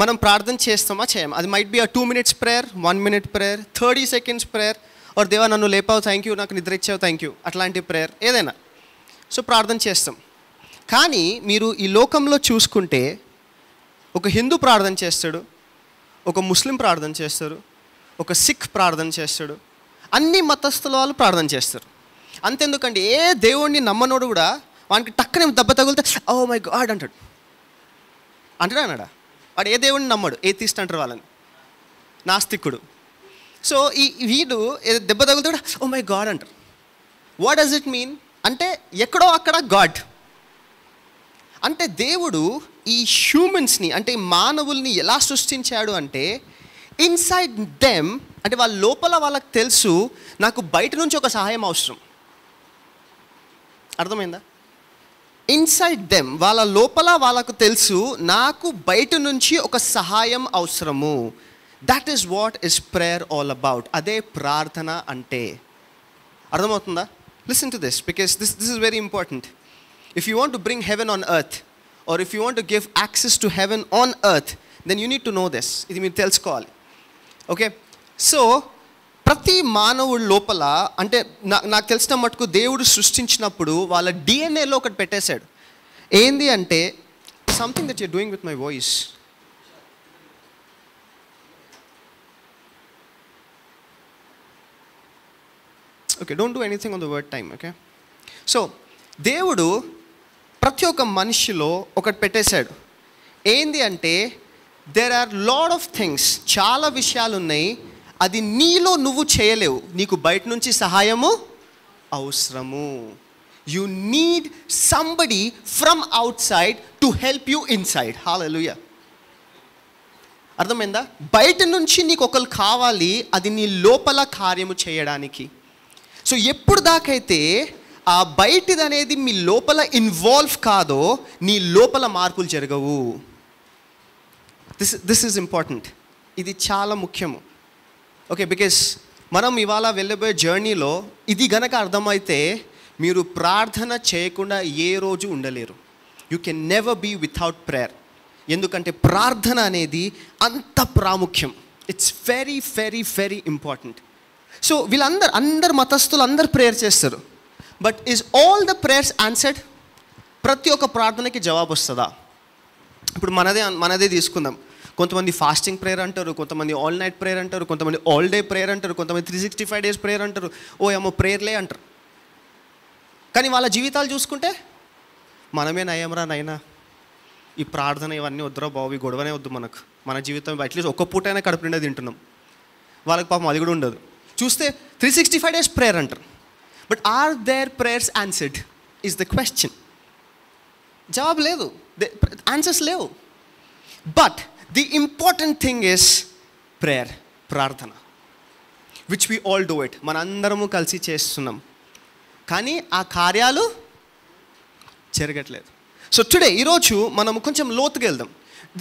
మనం ప్రార్థన చేస్తామా చేయమా? అది might be 2 minutes prayer, 1 minute prayer, 30 seconds prayer, or దేవా నన్ను లేపావు థ్యాంక్ యూ, నాకు నిద్ర ఇచ్చావు థ్యాంక్ యూ, అట్లాంటి ప్రేయర్ ఏదైనా. సో ప్రార్థన చేస్తాం. కానీ మీరు ఈ లోకంలో చూసుకుంటే ఒక హిందూ ప్రార్థన చేస్తాడు, ఒక ముస్లిం ప్రార్థన చేస్తారు, ఒక సిక్ ప్రార్థన చేస్తాడు, అన్ని మతస్థుల వాళ్ళు ప్రార్థన చేస్తారు. అంతెందుకండి, ఏ దేవుడిని నమ్మనోడు కూడా వానికి టక్కనే దెబ్బ తగిలితే ఓ మై గాడ్ అంటాడు. అన్నాడా? వాడు ఏ దేవుడిని నమ్మడు, ఏథీస్ట్ అంటారు వాళ్ళని, నాస్తికుడు. సో వీడు దెబ్బ తగులుతాడు ఓ మై గాడ్ అంటారు. వాట్ డస్ ఇట్ మీన్ అంటే ఎక్కడో అక్కడ గాడ్ అంటే దేవుడు ఈ హ్యూమన్స్ని అంటే మానవుల్ని ఎలా సృష్టించాడు అంటే ఇన్సైడ్ దెమ్ అంటే వాళ్ళ లోపల వాళ్ళకి తెలుసు నాకు బయట నుంచి ఒక సహాయం అవసరం. అర్థమైందా? ఇన్సైడ్ దెమ్ వాళ్ళ లోపల వాళ్ళకు తెలుసు నాకు బయట నుంచి ఒక సహాయం అవసరము. That is what is prayer all about. అదే ప్రార్థన అంటే. అర్థమవుతుందా? Listen to this because this is very important. If you want to bring heaven on earth or if you want to give access to heaven on earth, then you need to know this. ఇది మీరు తెలుసుకోవాలి. Okay, so ప్రతి మానవుడి లోపల అంటే నాకు తెలిసిన మటుకు దేవుడు సృష్టించినప్పుడు వాళ్ళ డిఎన్ఏలో ఒకటి పెట్టేశాడు. ఏంది అంటే something that you're doing with my voice. Okay, don't do anything on the word time. Okay, so దేవుడు ప్రతి ఒక్క మనిషిలో ఒకటి పెట్టేశాడు. ఏంది అంటే there are lot of things, చాలా విషయాలు ఉన్నాయి, అది నీలో నువ్వు చేయలేవు, నీకు బయట నుంచి సహాయము అవసరము. You need somebody from outside to help you inside. Hallelujah. అర్థమైందా? బయట నుంచి నీకు ఒకరు కావాలి, అది నీ లోపల కార్యము చేయడానికి. సో ఎప్పుడు దాకైతే ఆ బయటిది అనేది మీ లోపల ఇన్వాల్వ్ కాదో నీ లోపల మార్పులు జరగవు. This is important. ఇది చాలా ముఖ్యము. ఓకే, బికాస్ మనం ఇవాళ వెళ్ళబోయే జర్నీలో ఇది గనక అర్థమైతే మీరు ప్రార్థన చేయకుండా ఏ రోజు ఉండలేరు. You can never be without prayer. ఎందుకంటే ప్రార్థన అనేది అంత ప్రాముఖ్యం. It's very very very important. So అందరు మతస్థులు అందరు ప్రేయర్ చేస్తారు. But is all the prayers answered? ప్రతి ఒక్క ప్రార్థనకి జవాబు వస్తుందా? ఇప్పుడు మనదే తీసుకుందాం. కొంతమంది ఫాస్టింగ్ ప్రేయర్ అంటారు, కొంతమంది ఆల్ నైట్ ప్రేయర్ అంటారు, కొంతమంది ఆల్ డే ప్రేయర్ అంటారు, కొంతమంది 365 days ప్రేయర్ అంటారు, ఓ ఏమో ప్రేయర్లే అంటారు. కానీ వాళ్ళ జీవితాలు చూసుకుంటే మనమే నయమరా నైనా, ఈ ప్రార్థన ఇవన్నీ వద్దురా బాబు, ఈ గొడవనే వద్దు మనకు, మన జీవితం అట్లీస్ట్ ఒక్క పూటైనా కడుపు నిండా తింటున్నాం. వాళ్ళకి పాపం అది కూడా ఉండదు. చూస్తే 365 days ప్రేయర్ అంటారు. But are there prayers answered is the question. జవాబు లేదు, ఆన్సర్స్ లేవు. But the important thing is prayer, ప్రార్థన, which we all do it. మనందరము కలిసి చేస్తున్నాం, కానీ ఆ కార్యాలు జరగట్లేదు. సో టుడే ఈరోజు మనము కొంచెం లోతుగా వెళ్దాం.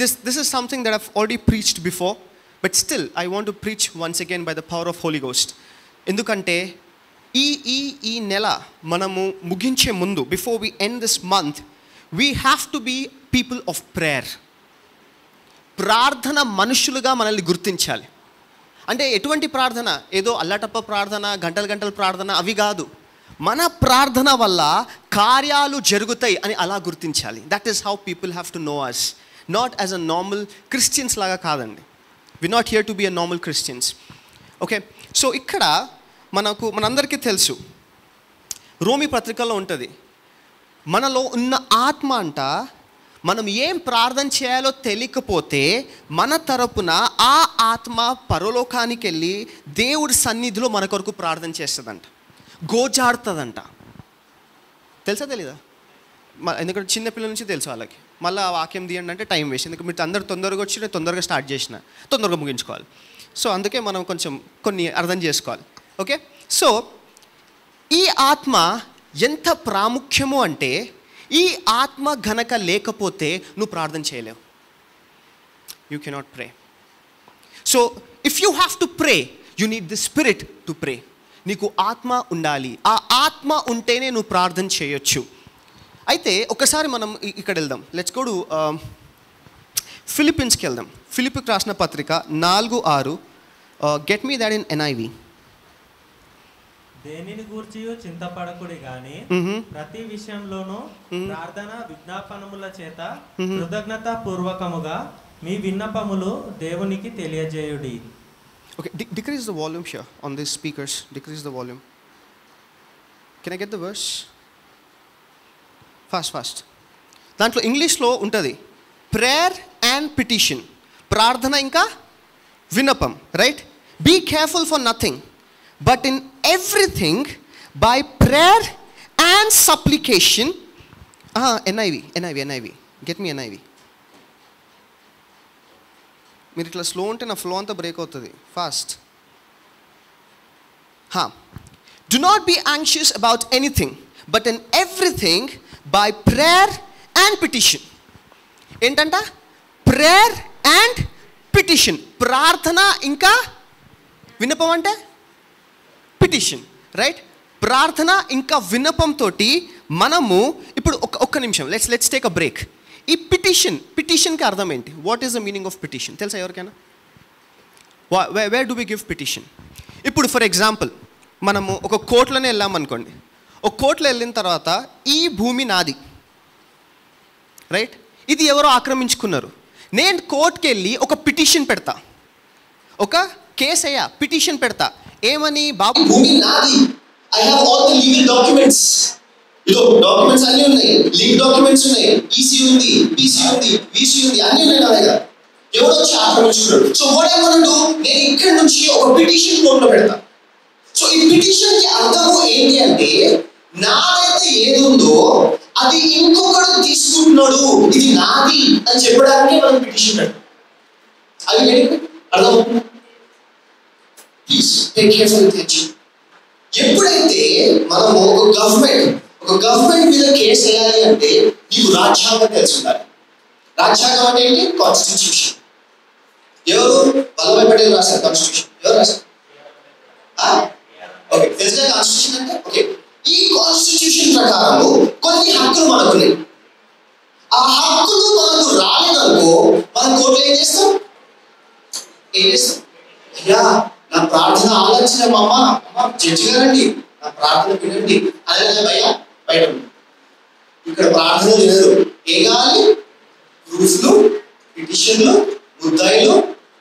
This is something that I've already preached before, but still I want to preach once again by the power of holy ghost. ఎందుకంటే ఈ నెల మనము ముగించే ముందు, before we end this month, we have to be people of prayer. ప్రార్థన మనుషులుగా మనల్ని గుర్తించాలి. అంటే ఎటువంటి ప్రార్థన? ఏదో అల్లటప్ప ప్రార్థన, గంటల ప్రార్థన అవి కాదు. మన ప్రార్థన వల్ల కార్యాలు జరుగుతాయి అని అలా గుర్తించాలి. That is how people have to know us, not as a normal Christians లాగా కాదండి. We not here to be a normal Christians. Okay, so ఇక్కడ మనందరికీ తెలుసు, రోమీ పత్రికలో ఉంటుంది, మనలో ఉన్న ఆత్మ అంట మనం ఏం ప్రార్థన చేయాలో తెలియకపోతే మన తరపున ఆ ఆత్మ పరలోకానికి వెళ్ళి దేవుడి సన్నిధిలో మన కొరకు ప్రార్థన చేస్తుందంట, గోజాడుతుందంట. తెలుసా తెలీదా? ఎందుకంటే చిన్నపిల్లల నుంచి తెలుసు వాళ్ళకి. మళ్ళీ ఆ వాక్యం తీయండి అంటే టైం వేస్ట్. ఎందుకంటే మీరు అందరు తొందరగా వచ్చి నేను తొందరగా స్టార్ట్ చేసిన, తొందరగా ముగించుకోవాలి. సో అందుకే మనం కొంచెం కొన్ని అర్థం చేసుకోవాలి. ఓకే, సో ఈ ఆత్మ ఎంత ప్రాముఖ్యము అంటే ఈ ఆత్మ గనక లేకపోతే నువ్వు ప్రార్థన చేయలేవు. You cannot pray. So if you have to pray, you need the spirit to pray. నీకు ఆత్మ ఉండాలి. ఆ ఆత్మ ఉంటేనే నువ్వు ప్రార్థన చేయొచ్చు. అయితే ఒకసారి మనం ఇక్కడ వెళ్దాం. లెట్స్ గో టు ఫిలిపిన్స్కి వెళ్దాం. ఫిలిపికి రాసిన పత్రిక 4:6. Get me that in NIV. దేనిని గూర్చి చింతపడకుడి గాని ప్రతి విషయంలోనూ ప్రార్థన విజ్ఞాపనముల చేత కృతజ్ఞతా పూర్వకముగా మీ విన్నపములు దేవునికి తెలియజేయుడి. Okay, decrease the volume here on these speakers. Decrease the volume. Can I get the verse? Fast. దాంట్లో ఇంగ్లీష్లో ఉంటుంది ప్రేయర్ అండ్ పిటిషన్, ప్రార్థన ఇంకా విన్నపం, right? Be careful for nothing but in everything by prayer and supplication. NIV. Get మీ NIV. మీరు ఇట్లా slow ఉంటే నా ఫ్లో అంతా బ్రేక్ అవుతుంది. Fast. Do not be anxious about anything but in everything by prayer and petition. ఏంటంట? Prayer and petition, ప్రార్థన ఇంకా విన్నపం అంటే పిటిషన్, రైట్? ప్రార్థన ఇంకా విన్నపంతో మనము ఇప్పుడు ఒక్క నిమిషం లెట్స్ టేక్ అ బ్రేక్. ఈ పిటిషన్కి అర్థం ఏంటి? What is the meaning of petition తెలుసా ఎవరికైనా? Where do we give petition? ఇప్పుడు ఫర్ ఎగ్జాంపుల్ మనము ఒక కోర్టులోనే వెళ్ళామనుకోండి. ఒక కోర్టులో వెళ్ళిన తర్వాత ఈ భూమి నాది, రైట్? ఇది ఎవరో ఆక్రమించుకున్నారు. నేను కోర్టుకి వెళ్ళి ఒక పిటిషన్ పెడతా, ఒక కేసు అయ్యా పిటిషన్ పెడతా. ఏమని? బాబు భూమి నాది, I have all the legal documents. ఇదో డాక్యుమెంట్స్ అన్నీ ఉన్నాయి, లీగల్ డాక్యుమెంట్స్ ఉన్నాయి, ఈసీ ఉంది, పీసీ ఉంది, వీసీ ఉంది, అన్నీ ఉన్నాయి నా దగ్గర. ఎవడో వచ్చి ఆక్రమించుకున్నాడు. So what I want to do, నేను ఇక్కడ నుంచి ఒక పిటిషన్ కోర్టులో పెడతా. సో ఈ పిటిషన్ కి అర్థము ఏంటి అంటే, నాదైతే ఏది ఉందో అది ఇంకొకడు తీసుకుంటున్నాడు, ఇది నాది అని చెప్పడానికి మనం పిటిషన్ పెడతాం. అది అర్థం? Please take careful attention. ఎప్పుడైతే మనము ఒక గవర్నమెంట్ మీద కేసు వేయాలి అంటే నీకు రాజ్యాంగం తెలిసి ఉండాలి. రాజ్యాంగం అంటే ఏంటి? కాన్స్టిట్యూషన్. ఎవరు? వల్లభాయ్ పటేల్ రాశారు కాన్స్టిట్యూషన్. ఎవరు రాశారు? ఓకే, తెలిసిన కాన్స్టిట్యూషన్ అంటే ఓకే. ఈ కాన్స్టిట్యూషన్ ప్రకారము కొన్ని హక్కులు మనకున్నాయి. ఆ హక్కులు మనకు రాలేదనుకో మనం కోర్టులో ఏం చేస్తాం? అయ్యా నా ప్రార్థన ఆలోచన అమ్మ జడ్జి గారండి, నా ప్రార్థన వినండి అదే భయ్యా బయట ఇక్కడ ప్రార్థన లేదు. ఏం కావాలి? ప్రూఫ్లు, పిటిషన్లు, ముద్దాయిలు,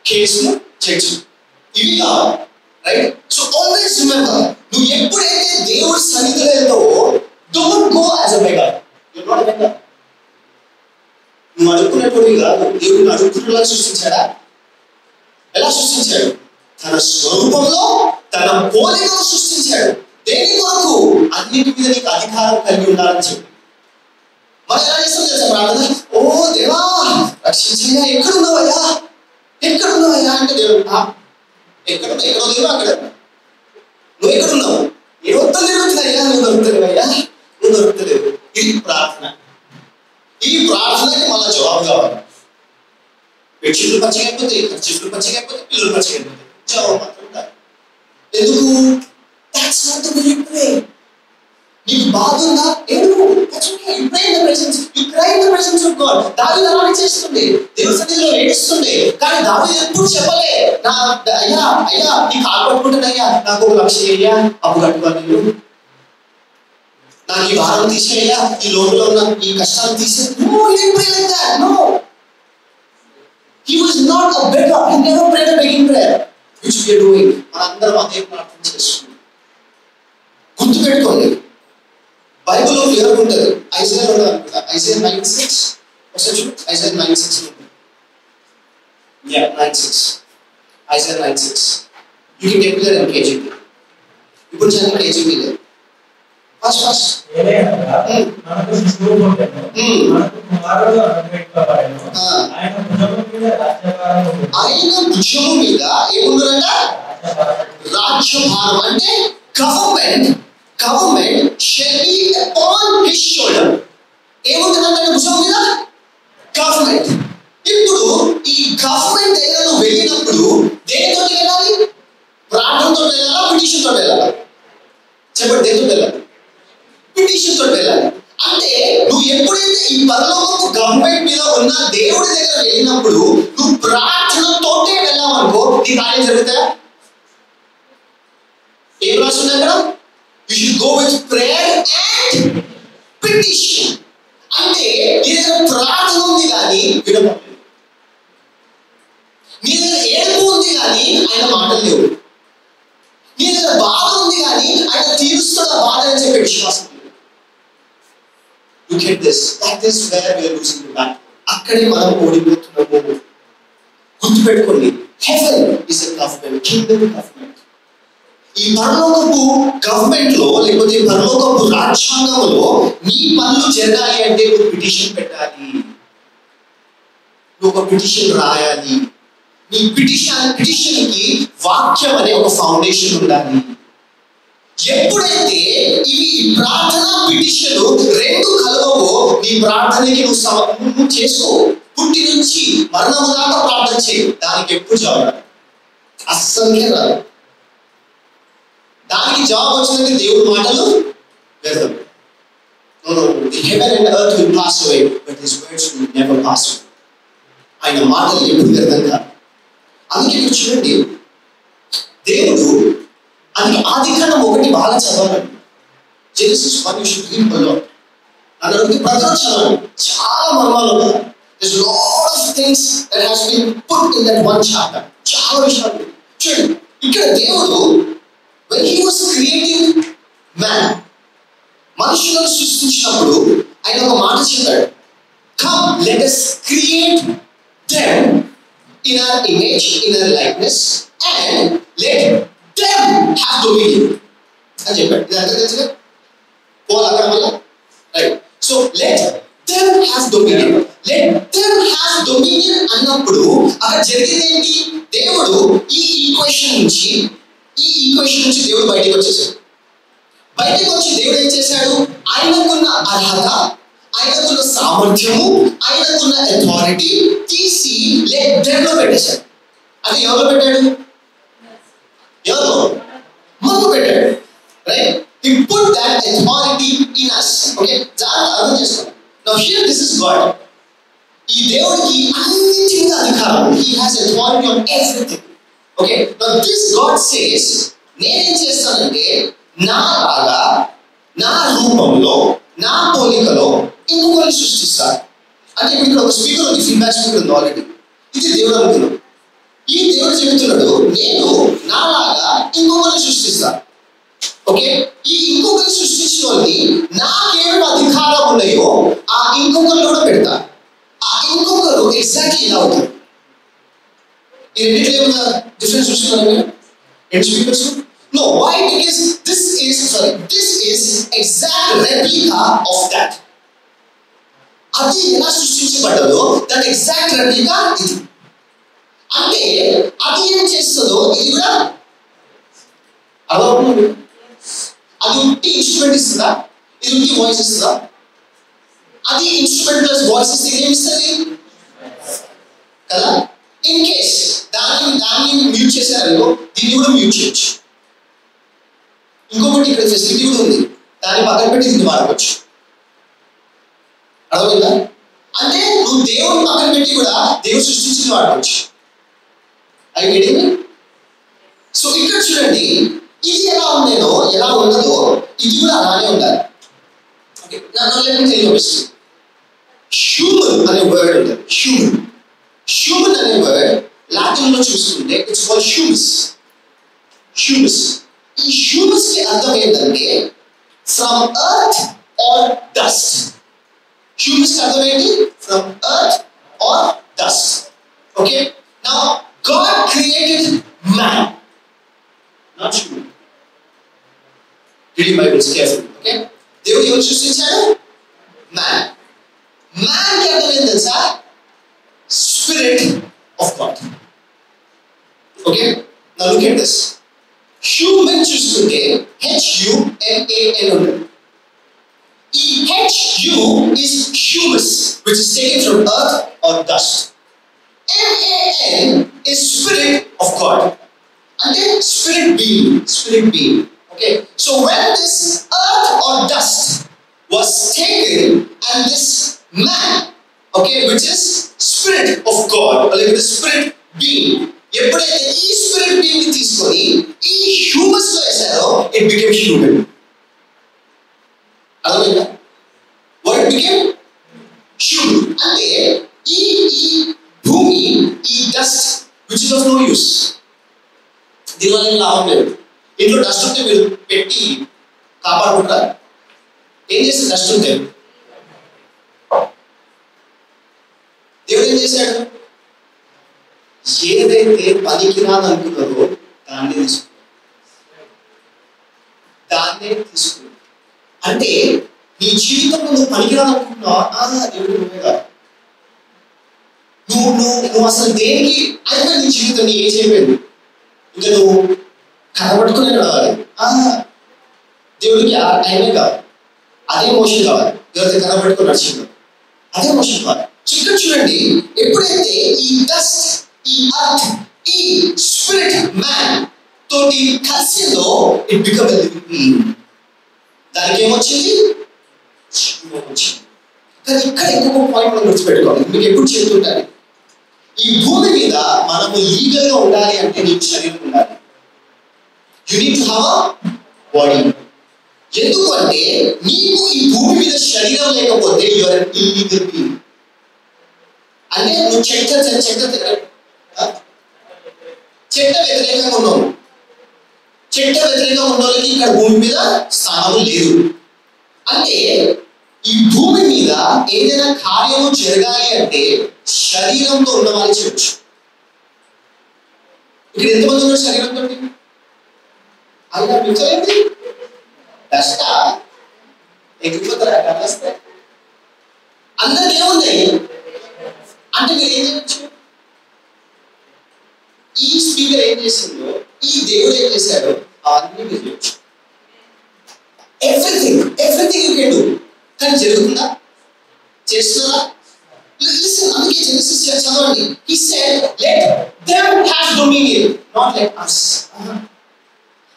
కేసులు, జడ్జిలు, ఇవి కావాలి, రైట్? సో ఆల్వేస్ రిమెంబర్, నువ్వు ఎప్పుడైతే దేవుడి సన్నిధిలో వెళ్తావో don't go as a beggar. నువ్వు అడుక్కునేటువంటి కాదు, దేవుడిని అడుక్కునేలా సృష్టించాడా? ఎలా సృష్టించాడు? తన స్వరూపంలో తన పోలికను సృష్టించాడు. దేని కొరకు? అన్నిటి మీద నీకు అధికారం కలిగి ఉండాలని చెప్పి. మనం ఎలా చేస్తాం తెలుసా ప్రార్థన? ఓ దేవా రక్షించయ్యా, ఎక్కడున్నావయ్యా అంటే దేవుడు ఎక్కడో లేవు అక్కడ. నువ్వు ఎక్కడున్నావు? ఏ వద్ద తిరుగుతున్నాయ్యా, నువ్వు దొరుకుతలేవు. ఇది ప్రార్థన. ఈ ప్రార్థనకి మళ్ళా జవాబు కావాలి. బెడ్షీట్లు పచ్చగైపోతాయి, ఖర్చీలు పచ్చగైపోతాయి, పిల్లలు పచ్చగైపోతాయి, జవాబు మాత్రం ఉండాలి. ఎందుకు? That's not the way you pray. నీకు బాధ ఉందా? ఏడుపు. That's okay. You pray in the presence. You cry in the presence of God. దావీదు అలానే చేస్తుంది, దేవుని సన్నిధిలో ఏడుస్తుంది. కానీ దావీదు ఎప్పుడు చెప్పలే, నా అయ్యా నీ కాలు పట్టుకుంటున్నాయ్యా, నాకు 1,00,000 అయ్యా అప్పు కట్టుకోవాలి, నేను నాకు ఈ భారం తీసేయ్యా, ఈ లోపల ఉన్న ఈ కష్టాలు తీసే. No, he didn't pray like that. No. He was not a beggar. He never prayed a begging prayer, which we are doing. మనందరం అదే ప్రార్థన చేస్తున్నాం. గుర్తుపెట్టుకోండి, బైబిల్లో క్లియర్ ఉంటుంది. ఐజాయా ఉంటుంది అనుకుంటా, ఐజాయా 9:6 ఒకసారి చూడు. Isaiah 9:6 Isaiah 9:6. You can get there in KJV. ఇప్పుడు చదివిన KJV లేదు. ఫస్ట్ మనకు శిశువు పుట్టెను, మనకు కుమారుడు అనుగ్రహింపబడెను, ఆయన భుజము మీద ఏముందంట? రాజ్యభారం. అంటే government shall be upon his shoulder. ఏముంటుందంటే భుజం మీద గవర్నమెంట్. ఇప్పుడు ఈ గవర్నమెంట్ దగ్గర నువ్వు వెళ్ళినప్పుడు దేనితో వెళ్ళాలి? ప్రార్థనతో వెళ్ళాలా, పిటిషన్ తోటి వెళ్ళాలా? చెప్పండి, దేనితో వెళ్ళాలి? పిటిషన్ తోటి వెళ్ళాలి. అంటే నువ్వు ఎప్పుడైతే ఈ పరలోకపు గవర్నమెంట్ మీద ఉన్న దేవుడి దగ్గర వెళ్ళినప్పుడు నువ్వు ప్రార్థనతోటే వెళ్ళావనుకో నీ కార్యం జరుగుతాయా? ఏం రాస్తుంది అక్కడ? You should go with prayer and petition. అంటే నీ దగ్గర ప్రార్థన ఉంది కానీ వినపడలేదు, నీ దగ్గర ఏడుపు ఉంది కానీ ఆయన మాటలు లేవు, నీ దగ్గర బాధ ఉంది కానీ ఆయన తీరుస్తున్న బాధ అని చెప్పే విశ్వాసం లేదు. Look at this. That is where we are losing the battle. అక్కడే మనం ఓడిపోతున్నాము. గుర్తుపెట్టుకోండి, heaven is a government, kingdom government. ఈ పరలోకపు గవర్నమెంట్ లో లేకపోతే పరలోకపు రాజ్యాంగంలో నీ పనులు జరగాలి అంటే నువ్వు పిటిషన్ పెట్టాలి, నువ్వు ఒక పిటిషన్ రాయాలి. నీ పిటిషన్ కి వాక్యం అనే ఒక ఫౌండేషన్ ఉండాలి. ఎప్పుడైతే ఇవి ప్రార్థన పిటిషన్ రెండు కలవవో నీ ప్రార్థనకి నువ్వు చేసుకో. పుట్టి నుంచి మరణము దాకా ప్రార్థన చేయి, దానికి ఎప్పుడు జవాబు అస్సలే రాదు. దానికి జవాబు వచ్చిందంటే దేవుడి మాటలు వ్యర్థం. The heaven and earth will pass away, but his words will never pass away. ఆయన మాటలు ఎప్పుడు వ్యర్థం కాదు. అందుకే మీరు చూడండి, దేవుడు అది ఆదికాండం 1 బాగా చదవాలండి. Genesis 1 you should read a lot. అందులో ప్రజలు చదవండి, చాలా మర్మాలు ఉన్నాయి. There's a lot of things that has been put in that one chapter. చాలా విషయాలు చూడండి. ఇక్కడ దేవుడు when he was creating man, మనుషులను సృష్టించినప్పుడు ఆయన ఒక మాట చెప్పాడు, come let us create them in our image, in our likeness, and let them have dominion అని చెప్పాడు. ఇది అర్థం తెలుసుగా పోల్ అక్కడ వల్ల right. So let them have dominion, let them have dominion అన్నప్పుడు అక్కడ జరిగింది ఏంటి? దేవుడు ఈ ఈక్వేషన్ నుంచి దేవుడు బయటకు వచ్చేసాడు. బయటకు వచ్చి దేవుడు ఏం చేశాడు? ఆయనకున్న అర్హత, ఆయనకున్న సామర్థ్యము, ఆయనకున్న అథారిటీ తీసి లో పెట్టేశాడు. అది ఎవరు పెట్టాడు? ఎవరు? మనకు పెట్టాడు. Right? He put that authority in us. Okay? జాగ్రత్త అర్థం చేసుకోండి. Now here this is God. ఈ దేవుడికి అన్నిటి మీద అధికారం ఉంది. He has authority on everything. Okay? Now this God says, నేనేం చేస్తానంటే నాలాగా, నా రూపంలో, నా పోలికలో ఇంకొకరిని సృష్టిస్తాను. అంటే ఇక్కడ ఒక స్పీకర్ ఉంది, ఫీడ్బ్యాక్ స్పీకర్ ఉంది ఆల్రెడీ. ఇది దేవుడు అనుకున్నాడు. ఈ దేవుడు చెబుతున్నాడు, నేను నాలాగా ఇంకొకరిని సృష్టిస్తాను. ఓకే? ఈ ఇంకొకరిని సృష్టించిన వాళ్ళని నాకేమి అధికారం ఉన్నాయో ఆ ఇంకొకరిని కూడా పెడతా. ఆ ఇంకొకరు ఎగ్జాక్ట్లీ ఇలా అవుతారు. ఈ రెండింటిలో ఏమైనా డిఫరెన్స్ చూస్తున్నారు మీరు? రెండు speakers? No, why? Because this is exact replica of that. అది ఎలా సృష్టించబడ్డదో దట్ ఎగ్జాక్ట్ రెప్లికా ఇది. అంటే అది ఏం చేస్తుందో ఇది కూడా అర్థమవుతుంది. అది ఉట్టి ఇన్స్ట్రుమెంట్ ఇస్తుందా? ఇది ఉట్టి వాయిస్ ఇస్తుందా? అది ఇన్స్ట్రుమెంట్ ప్లస్ వాయిస్ ఇస్తే ఏమి ఇస్తుంది కదా? ఇన్ కేస్ దాన్ని మ్యూట్ చేశారనుకో, దీన్ని కూడా మ్యూట్ చేయొచ్చు. ఇంకొకటి ఇక్కడ ఫెసిలిటీ కూడా ఉంది, దాన్ని పక్కన పెట్టి దీన్ని వాడవచ్చు. అర్థమైందా? అంటే నువ్వు దేవుని పక్కన పెట్టి కూడా దేవుడు సృష్టించింది వాడవచ్చు. అవి గెటింగ్? సో ఇక్కడ చూడండి, ఇది ఎలా ఉన్నదో ఇది కూడా అలానే ఉండాలి. ఓకే, నన్ను తెలియజేస్తుంది. హ్యూమన్ అనే వర్డ్ ఉంటుంది. హ్యూమన్ అనే వర్డ్ లాటిన్ లో చూసుకుంటే ఇట్స్ కాల్డ్ హ్యూమస్. ఈ హ్యూమస్ కి అర్థం ఏంటంటే from earth or dust. Humus కి అర్థం ఏంటి? From earth or dust. Okay, now God created man, not human. Read Bible carefully. Okay, దేవుడు ఎవరు సృష్టించాడు? మ్యాన్. మ్యాన్ కి అర్థం ఏంటి తెలుసా? Spirit of God. Okay, now look at this. Human చూసుకుంటే HUMAN ఉంటుంది. ఈ HU is humus, which is taken from earth or dust. MAN is spirit of God. అంటే spirit being. Okay, so when this earth or dust was taken and this man okay, which is spirit of God, like the spirit being. ఎప్పుడైతే ఈ spirit being తీసుకొని ఈ humans లో వేసారో it became human. అర్థమైందా? What it became human అంటే ఈ భూమి, ఈ dust which is of no use, దీనివల్ల ఏం లాభం లేదు. ఇంట్లో డస్ట్ ఉంటే మీరు పెట్టి కాపాడుకుంటారా? ఏం చేస్తే డస్ట్ ఉంటే దేవుడు ఏం చేశాడు? ఏదైతే పనికిరాని అనుకున్నారో దాన్నే తీసుకున్నాడు. అంటే నీ జీవితంలో నువ్వు పనికిరాని అనుకుంటున్నావా? దేవుడు నువ్వే కాదు. నువ్వు అసలు దేనికి అయినా నీ జీవితం నీ ఏం చేయలేదు. ఇంకా నువ్వు కనబట్టుకునే నడవాలి. దేవుడికి ఆ టైమే కావాలి, అదే మోషన్ కావాలి. ఎవరైతే కనబట్టుకుని నడిచిందో అదే మోషన్ కావాలి. ఇక్కడ చూడండి, ఎప్పుడైతే ఈ డస్ట్, ఈ అర్త్, ఈ స్పిరిట్ మ్యాన్ తోటి కలిసిందో it become a living being. దానికి ఏమొచ్చింది? జీవం వచ్చింది. కానీ ఇక్కడ ఇంకొక పాయింట్ మనం గుర్తుపెట్టుకోవాలి. మీకు ఎప్పుడు చెప్తుంటాను, ఈ భూమి మీద మనము లీగల్ గా ఉండాలి అంటే నీకు శరీరం ఉండాలి. You need to have a body. ఎందుకంటే నీకు ఈ భూమి మీద శరీరం లేకపోతే you are an illegal being. అంటే నువ్వు చెట్ట వ్యతిరేకంగా ఉన్నావు. చెట్ట వ్యతిరేకంగా ఉన్న వాళ్ళకి ఇక్కడ భూమి మీద స్థానం లేదు. అంటే ఈ భూమి మీద ఏదైనా కార్యము జరగాలి అంటే శరీరంతో ఉన్న వాళ్ళు చేయొచ్చు. ఇక్కడ ఎంతమంది ఉన్నారు శరీరంతో? అలా పిలిచలేండి కష్ట ఎగిరిపోతారా కష్ట అందరికి ఏముంది అంటే మీరు ఏం చేయొచ్చు? ఈ స్పీకర్ ఏం చేసిందో, ఈ దేవుడు ఏం చేశాడో అవన్నీ మీరు చేయొచ్చు. Everything you can do. కానీ జరుగుతుందా? చేస్తున్నారా? అందుకే జెనసిస్ చదవండి. He said, let them have dominion, not let us.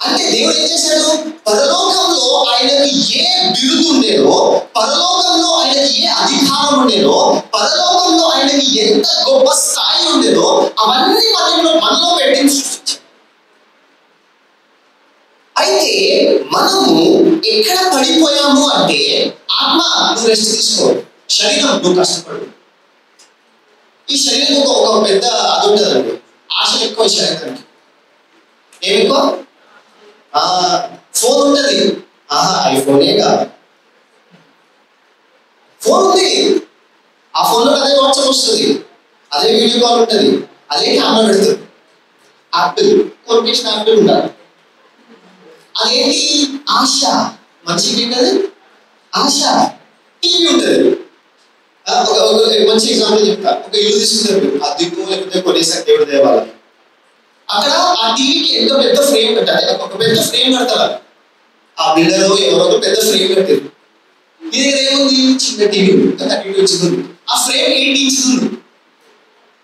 అంటే దేవుడు ఏం చేశాడు? పరలోకంలో ఆయనకి ఏ బిరుదు ఉండేనో, పరలోకంలో ఆయనకి ఏ అధికారం ఉండేనో, పరలోకంలో ఆయనకి ఎంత గొప్ప స్థాయి ఉండేనో అవన్నీ మనలో పెట్టి సృష్టించాడు. అయితే మనము ఎక్కడ పడిపోయాము అంటే, ఆత్మ నువ్వు రెస్ట్ తీసుకో, శరీరం నువ్వు కష్టపడు. ఈ శరీరం ఒక పెద్ద అది ఉంటుందండి, ఆశ ఎక్కువ శరీరానికి. ఏమి ఎక్కువ? ఫోన్ ఉంటుంది, ఐఫోనే కాదు. ఫోన్ ఉంది, ఆ ఫోన్లో అదే వాట్సాప్ వస్తుంది, అదే వీడియో కాల్ ఉంటుంది, అదే కెమెరా పెడుతుంది. యాపిల్ కొనుక్కేసిన యాపిల్ ఉండాలి. అదేంటి? ఆశ. మనిషికి ఏంటది? ఆశ. టీవీ ఉంటుంది. మంచి ఎగ్జాంపుల్ చెప్తా. ఒక ఇల్లు తీసుకుంటారు, ఆ దిక్కు లేకపోతే కొనేసారి దేవుడు దేవాలని. అక్కడ ఆ టీవీకి ఎంతో పెద్ద ఫ్రేమ్ కట్టాలి, ఒక పెద్ద ఫ్రేమ్ కడతారు. ఆ బిల్డర్ ఎవరో పెద్ద ఫ్రేమ్ కట్టారు. నీ దగ్గర ఏముంది? చిన్న టీవీ, 32 ఇంచెస్ ఉంది. ఆ ఫ్రేమ్ 8 ఇంచెస్ ఉంది.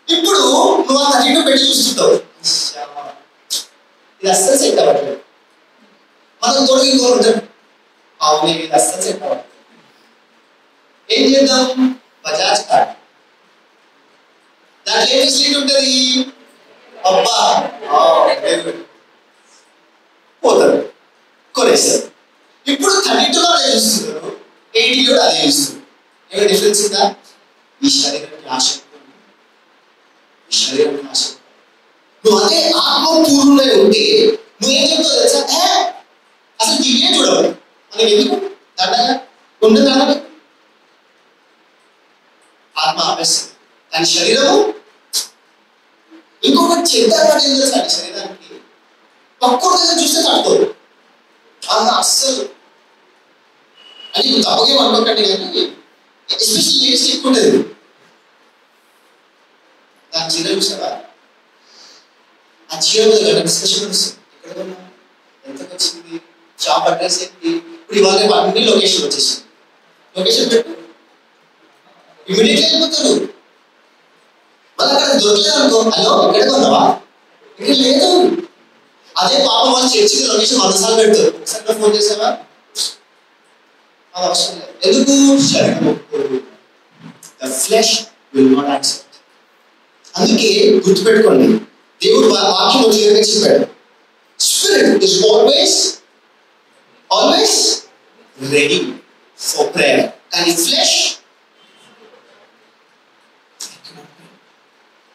ఇప్పుడు నువ్వు ఆ 32 పెట్టి చూస్తుంటావు, ఇది అస్సలు సెట్ అవ్వట్లేదు. మనం తోడు ఇంకోరుంటాం, అవును ఇది అస్సలు సెట్ అవ్వట్లేదు. ఏం చేద్దాం? బజాజ్ కార్డ్. దాంట్లో ఏం ఫెసిలిటీ ఉంటుంది? అబ్బా పోతారు, కొనేస్తారు. ఇప్పుడు 32లో అదే చూస్తున్నారు, 80 కూడా అదే చూస్తున్నారు. ఏమైనా డిఫరెన్స్ ఉందా? ఈ శరీరానికి ఆశ, ఈ శరీరానికి ఆశ. నువ్వు అదే ఆత్మపూర్ణులై ఉంటే నువ్వేం చెప్తావు తెలుసా? అసలు టీవీ చూడవు, మనకి ఎందుకు దండగా ఉండదు అన్నది. ఆత్మ ఆపేస్తుంది, కానీ శరీరము ఇంకొక చెడ్డ పని తెలుసా? శరీరానికి పక్కన దగ్గర చూస్తే తట్టుకోదు అస్సలు. అని నువ్వు తప్పకేం అనుకోకండి, కానీ ఎస్పెషల్లీ లేడీస్ ఎక్కువ ఉండేది. దాని చీర చూసావా? ఆ చీర మీద డిస్కషన్ వస్తుంది, ఎక్కడ కొన్నా, ఎంతకు వచ్చింది, షాప్ అడ్రస్ ఏంటి. ఇప్పుడు ఇవాళ అన్ని లొకేషన్ వచ్చేసింది. లొకేషన్ పెట్టు, ఇమీడియట్గా వెళ్ళిపోతారు. మళ్ళీ అక్కడ దొరకలేదు అనుకో, హలో ఎక్కడ కొన్నావా? ఇక్కడ లేదు. అదే పాపం వాళ్ళు చర్చికి లొకేషన్ 100 సార్లు పెడతారు. ఒకసారి ఫోన్ చేసావా? అది అవసరం లేదు. ఎందుకు? శరీరం the flesh will not accept. అందుకే గుర్తుపెట్టుకోండి, దేవుడు వాక్యం క్లియర్గా చెప్పాడు, spirit is always ready for prayer, కానీ ఫ్లెష్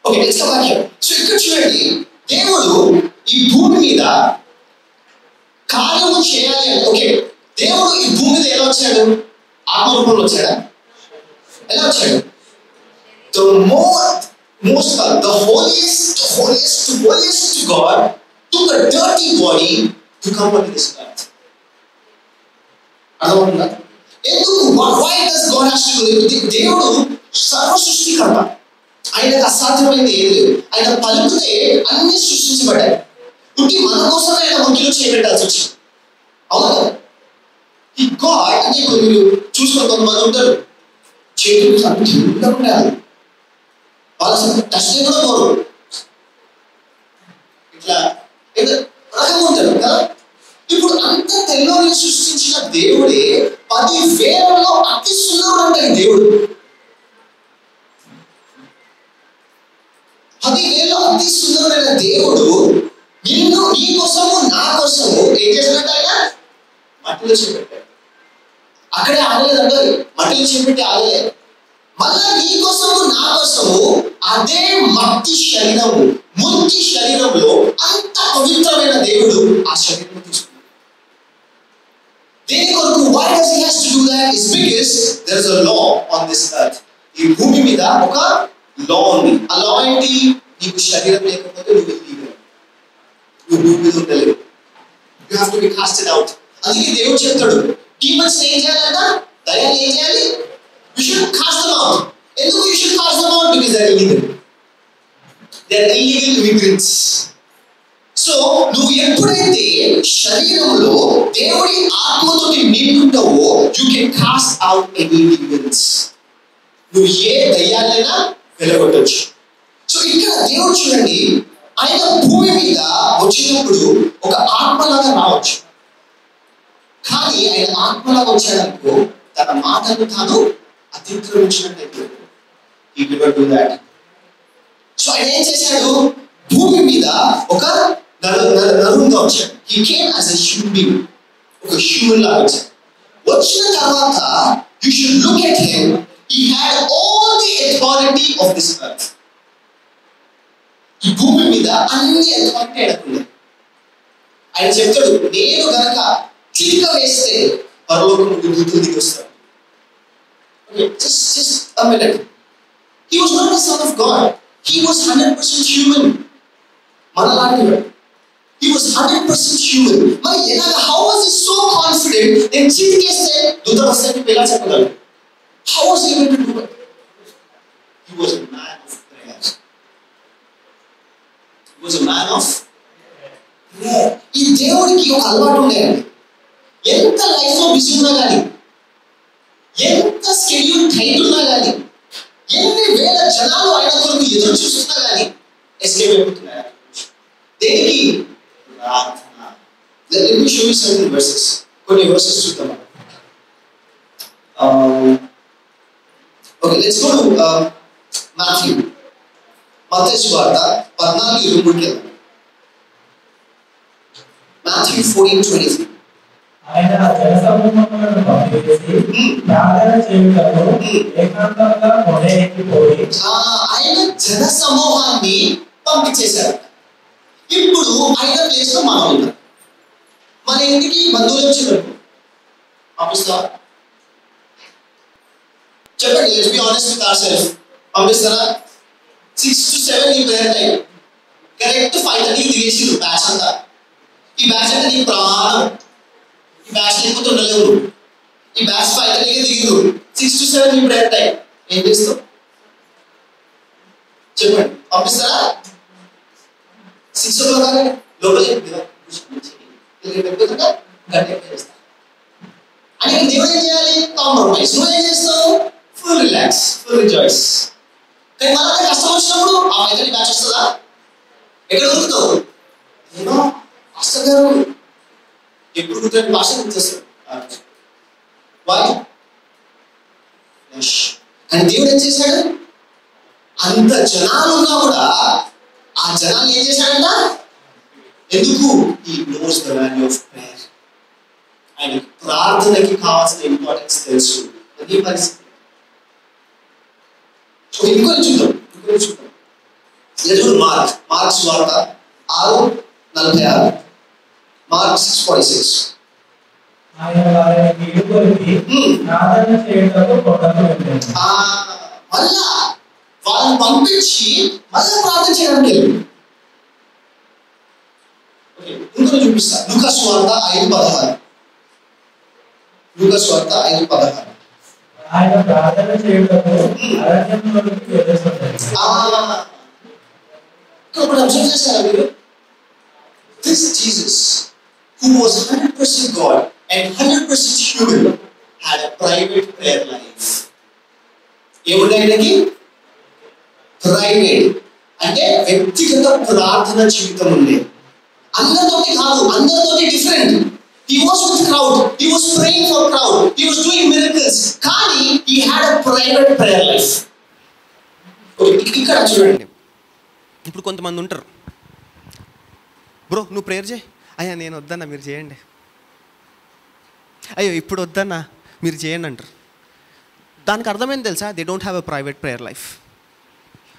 ఓకే. నెక్స్ట్ వాక్యం. సో ఇక్కడ చూడండి, దేవుడు ఈ భూమి మీద కార్యము చేయాలి అంటే, ఓకే, దేవుడు ఈ భూమి మీద ఎలా వచ్చాడు? ఆత్మరూపంలో వచ్చాడా? ఎలా వచ్చాడు? The holiest to God took a dirty body to come into this earth. అర్థమవుతుందా? ఎందుకు? Why does God have to do it? దేవుడు సర్వ సృష్టికర్త, ఆయనకు అసాధ్యమైనది ఏది లేదు. ఆయన పలుకుతే అన్ని సృష్టించబడ్డాయి. పుట్టి మన కోసం ఆయన ముఖ్యలో చేపెట్టాల్సి వచ్చింది. అవునా? ఈ గాడ్ అంటే ఇప్పుడు మీరు చూసుకొని కొంతమంది ఉంటారు, చేతులు అన్ని ఉండాలి, వాళ్ళ టచ్ కూడా పోరు, ఇట్లా రకంగా ఉంటారు కదా. ఇప్పుడు అంత తెల్లని సృష్టించిన దేవుడే 10,000లో అతి సుందరుడు అంటాడు దేవుడు. 10,000లో అతి సుందరుడైన దేవుడు నిన్ను, నీ కోసము, నా కోసము ఏం చేసినట్టు? ఆయన మట్టిలో చేపెట్టాడు. అక్కడే ఆగలేదంటే, మట్టిలో చేపెట్టి ఆగలేదు. మళ్ళా నీ కోసము, నా కోసము అదే మట్టి శరీరము, మురికి శరీరంలో అంత పవిత్రమైన దేవుడు ఆ శరీరం తీసుకున్నాడు. దేని కొరకు? why does he has to do that? is because there is a law on this earth. ఈ భూమి మీద ఒక లా ఉంది. ఆ లా ఏంటి? నీకు శరీరం లేకపోతే నువ్వు ఇల్లీగల్, నువ్వు భూమి మీద ఉండలేవు. You have to be casted out. అందుకే దేవుడు చెప్తాడు, డీమన్స్ ఏం చేయాలంట? దయ్యాలు ఏం చేయాలి? You should cast them out. ఎందుకు you should cast them out? Because they are illegal. They are illegal immigrants. So నువ్వు ఎప్పుడైతే శరీరంలో దేవుడి ఆత్మతో నింపుకుంటావో, you can cast out any demons. నువ్వు ఏ దయ్యాలైనా వెలగొట్టచ్చు. సో ఇక్కడ దేవుడు చూడండి, ఆయన భూమి మీద వచ్చినప్పుడు ఒక ఆత్మలాగా రావచ్చు, కానీ ఆయన ఆత్మలాగా వచ్చాడనుకో తన మాటను తాను అతిక్రమించినట్లయితే he could not do that. So ఆయన ఏం చేశాడు? భూమి మీద ఒక నరుగా వచ్చాడు. he came as a human being, ఒక హ్యూమన్ లాగా వచ్చాడు. వచ్చిన తర్వాత you should look at him, he had all the authority of this earth. ఈ భూమి మీద అన్ని అథారిటీ ఆయనకున్నాయి. ఆయన చెప్తాడు, నేను గనక చిక్క వేస్తే పరలోకం నుండి దూతలు దిగి వస్తాడు. Just a minute. He was not the son of God. He was 100% human. మనలాంటివాడు. He was 100% human. మరి ఎలాగ? how was he so confident? నేను చిక్కేస్తే దూతలు వస్తాయని ఎలా చెప్పగలడు? How was he able to do it? He was a man of prayer. He was a man of prayer. ఈ దేవుడికి ఒక అలవాటు ఉండేయండి. ఎంత లైఫ్లో బిజీ ఉన్నా కానీ, ఎంత స్కెడ్యూల్ టైట్ ఉన్నా కానీ, ఎన్ని వేల జనాలు ఆయన కొరకు ఎదురు చూస్తున్నా కానీ ఎస్కేప్ అయిపోతున్నారు. దేనికి? ప్రార్థన. Let me show you certain verses. కొన్ని verses చూద్దాం. Okay, let's go to Matthew. మత్తయి సువార్త 14:23. Matthew 14:23. ఆయన జనసమూహములను పంపివేసి ప్రార్థన చేయుటకు ఏకాంతంగా కొండ ఎక్కిపోయి, ఆయన జన సమూహాన్ని పంపించేశారు. ఇప్పుడు ఆయన ప్లేస్ లో మనం ఉన్నాం. మన ఇంటికి బంధువులు వచ్చినప్పుడు పంపిస్తావా? చెప్పండి, let's be honest with our self. పంపిస్తారా? 6 to 7 ఈ ప్రేయర్ టైం. కరెక్ట్ 5:30 దిగేసిరు బ్యాచ్ అంతా. ఈ బ్యాచ్ అంటే నీకు ప్రమాణం. ఈ బ్యాచ్ లేకపోతే ఉండలేవు. ఈ బ్యాచ్ 5:30 దిగిరు. 6 to 7 ఈ ప్రేయర్ టైం. ఏం చేస్తావు? చెప్పండి, పంపిస్తారా? 6 o'clock లోపల చేస్తా అని దేవుడు ఏం చేయాలి? కాంప్రమైజ్. నువ్వు ఏం చేస్తావు? Full relax, full rejoice. కానీ మనకి కష్టం వచ్చినప్పుడు ఆ 5:30 బ్యాచ్ వస్తుందా? ఎక్కడ దొరుకుతావు? ఏమో మాస్టర్ గారు ఎప్పుడు భాష గుర్తొస్తారు. కానీ దేవుడు ఏం చేశాడు? అంత జనాలు ఉన్నా కూడా ఆ జనాలు ఏం చేశాడంట? ఎందుకు? He knows the value of prayer. ఆయన ప్రార్థనకి కావాల్సిన ఇంపార్టెన్స్ తెలుసు. అది పరిస్థితి. ఇంకొన్ని చూద్దాం. మార్క్ సువార్త 6:46. మార్క్ 6:46. ఆయన వారిని కీడుకొలిపి ప్రార్థన చేయుటకు కొండకు వెళ్ళాడు. మళ్ళా వాళ్ళని పంపించి మళ్ళా ప్రార్థన చేయడానికి వెళ్ళాడు. ఇంకొక చూపిస్తా. లూకా సువార్త 5:16. లూకా సువార్త 5:16. ఆయన ప్రార్థన చేయుటకు అరణ్యంలోకి వెళ్ళాడు. ఇక్కడ అబ్జర్వ్ చేశారా మీరు? This Jesus, who was 100% God and 100% human, had a private prayer life. ఏముండే ఆయనకి? ప్రైవేట్ అంటే వ్యక్తిగత ప్రార్థన జీవితం ఉంది. అందరితోటి కాదు, అందరితోటి different. He was with crowd, he was praying for crowd, he was doing miracles, కానీ he had a private prayer life. ఇక్కడ చూడండి, ఇప్పుడు కొంతమంది ఉంటారు, బ్రో నువ్వు ప్రేయర్ చేయి, అయ్యా నేను వద్దన్నా మీరు చేయండి, అయ్యో ఇప్పుడు వద్దన్నా మీరు చేయండి అంటారు. దానికి అర్థమైంది తెలుసా? They don't have a private prayer life.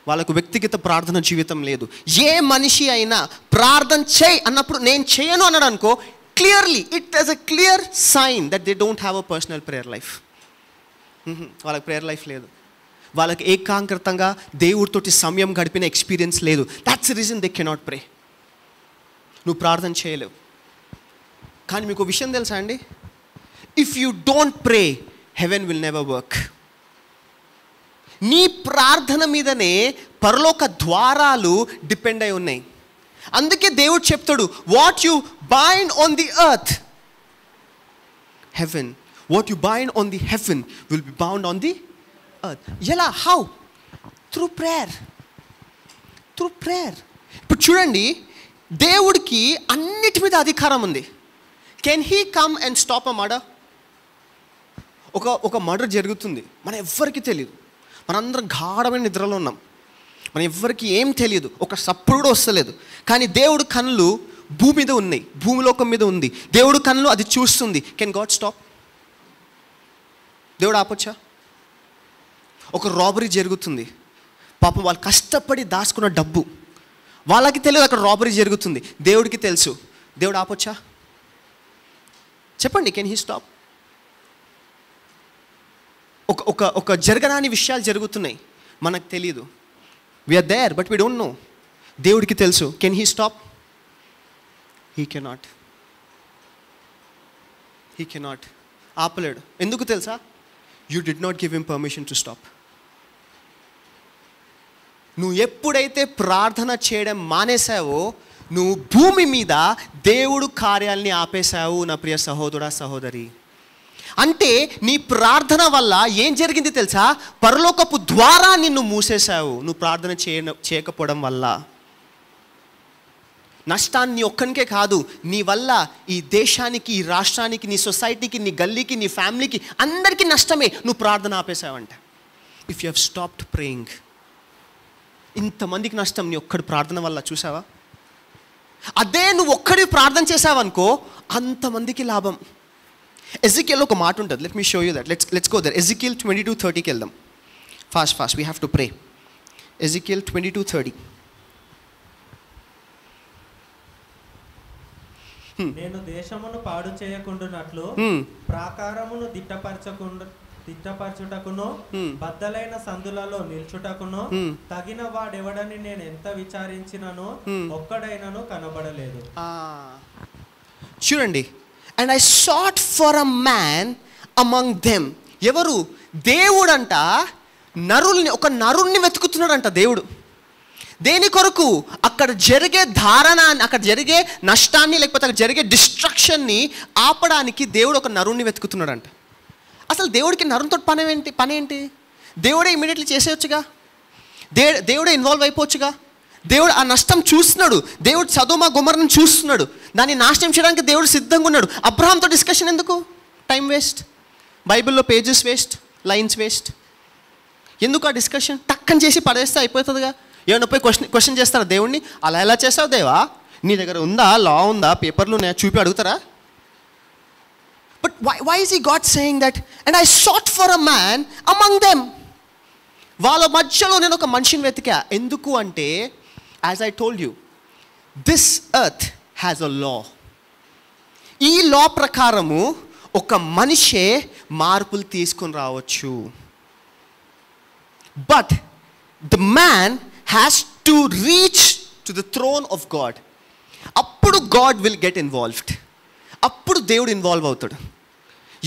వాళ్ళకు వ్యక్తిగత ప్రార్థన జీవితం లేదు. ఏ మనిషి అయినా ప్రార్థన చేయి అన్నప్పుడు నేను చేయను అన్నాడు అనుకో, clearly it is a clear sign that they don't have a personal prayer life. వాళ్ళకి ప్రేయర్ లైఫ్ లేదు. వాళ్ళకి ఏకాంగ్రతంగా దేవుడితోటి సమయం గడిపిన ఎక్స్పీరియన్స్ లేదు. That's the reason they cannot pray. నువ్వు ప్రార్థన చేయలేవు. కానీ మీకు విషయం తెలుసా అండి? If you don't pray, heaven will never work. నీ ప్రార్థన మీదనే పరలోక ద్వారాలు డిపెండ్ అయి ఉన్నాయి. అందుకే దేవుడు చెప్తాడు, what you bind on the earth heaven, what you bind on the heaven will be bound on the earth. ఎలా? How? Through prayer. Through prayer. ఇప్పుడు చూడండి, దేవుడికి అన్నిటి మీద అధికారం ఉంది. Can he come and stop a murder? ఒక murder జరుగుతుంది, మన ఎవ్వరికి తెలియదు, మనందరం గాఢమైన నిద్రలో ఉన్నాం, మన ఎవ్వరికి ఏం తెలియదు, ఒక సప్పుడు కూడా వస్తలేదు. కానీ దేవుడు కళ్ళు భూమి మీద ఉన్నాయి, భూమిలోకం మీద ఉంది. దేవుడు కళ్ళు అది చూస్తుంది. Can God stop? దేవుడు ఆపొచ్చా? ఒక రాబరీ జరుగుతుంది, పాపం వాళ్ళు కష్టపడి దాచుకున్న డబ్బు, వాళ్ళకి తెలియదు అక్కడ రాబరీ జరుగుతుంది, దేవుడికి తెలుసు. దేవుడు ఆపొచ్చా? చెప్పండి, కెన్ హీ స్టాప్? ఒక జరగరాని విషయాలు జరుగుతున్నాయి, మనకు తెలియదు. We are there but we don't know. దేవుడికి తెలుసు. Can he stop? He cannot. He cannot. ఆపలేడు. ఎందుకు తెలుసా? You did not give him permission to stop. నువ్వు ఎప్పుడైతే ప్రార్థన చేయడం మానేశావో, నువ్వు భూమి మీద దేవుడు కార్యాలని ఆపేశావు నా ప్రియ సహోదరా సహోదరి. అంటే నీ ప్రార్థన వల్ల ఏం జరిగింది తెలుసా? పరలోకపు ద్వారా నిన్ను మూసేశావు. నువ్వు ప్రార్థన చేయకపోవడం వల్ల నష్టాన్ని నీ ఒక్కనికే కాదు, నీ వల్ల ఈ దేశానికి, ఈ రాష్ట్రానికి, నీ సొసైటీకి, నీ గల్లీకి, నీ ఫ్యామిలీకి, అందరికీ నష్టమే. నువ్వు ప్రార్థన ఆపేశావంట. If you have stopped praying, ఇంతమందికి నష్టం నీ ఒక్కడి ప్రార్థన వల్ల. చూసావా? అదే నువ్వు ఒక్కడి ప్రార్థన చేసావనుకో, అంతమందికి లాభం. ఎజికియల్ ఒక మాట ఉంటుంది. Let me show you that. Let's go there. Ezekiel 22:30కి వెళ్దాం. First we have to pray. Ezekiel 22:30. నేను దేశమును పాడు చేయకుండానట్లు ప్రాకారమును దిట్టపరచుటకును బద్దలైన సందులలో నిల్చుటకును తగిన వాడెవడని నేను ఎంత విచారించినను ఒక్కడైనను కనబడలేదు. చూడండి, and I sought for a man among them. ఎవరు? దేవుడంట నరుల్ని, ఒక నరుణ్ణి వెతుకుతున్నాడంట దేవుడు. దేని కొరకు? అక్కడ జరిగే ధారణాన్ని, అక్కడ జరిగే నష్టాన్ని, లేకపోతే అక్కడ జరిగే డిస్ట్రక్షన్ని ఆపడానికి దేవుడు ఒక నరుణ్ణి వెతుకుతున్నాడంట. అసలు దేవుడికి నరునితో పని ఏంటి? దేవుడే ఇమీడియట్లీ చేసేయచ్చుగా, దేవుడే ఇన్వాల్వ్ అయిపోవచ్చుగా. దేవుడు ఆ నష్టం చూస్తున్నాడు. దేవుడు సదోమ గొమొర్రాను చూస్తున్నాడు. దాన్ని నాశనం చేయడానికి దేవుడు సిద్ధంగా ఉన్నాడు. అబ్రహాంతో డిస్కషన్ ఎందుకు? టైం వేస్ట్, బైబిల్లో పేజెస్ వేస్ట్, లైన్స్ వేస్ట్. ఎందుకు ఆ డిస్కషన్? టక్కని చేసి పడేస్తే అయిపోతుందిగా. ఏమైనా పోయి క్వశ్చన్ చేస్తారా దేవుణ్ణి? అలా ఎలా చేసావు దేవా? నీ దగ్గర ఉందా, లా ఉందా, పేపర్లు ఉన్నాయా చూపి అడుగుతారా? But why is he God saying that? And I sought for a man among them. వాళ్ళ మధ్యలో నేను ఒక మనిషిని వెతికా. ఎందుకు అంటే, as I told you, this earth has a law. ఈ లా ప్రకారము ఒక మనిషే మార్పులు తీసుకొని రావచ్చు. But the man has to reach to the throne of God. అప్పుడు గాడ్ విల్ గెట్ ఇన్వాల్వ్డ్. అప్పుడు దేవుడు ఇన్వాల్వ్ అవుతాడు.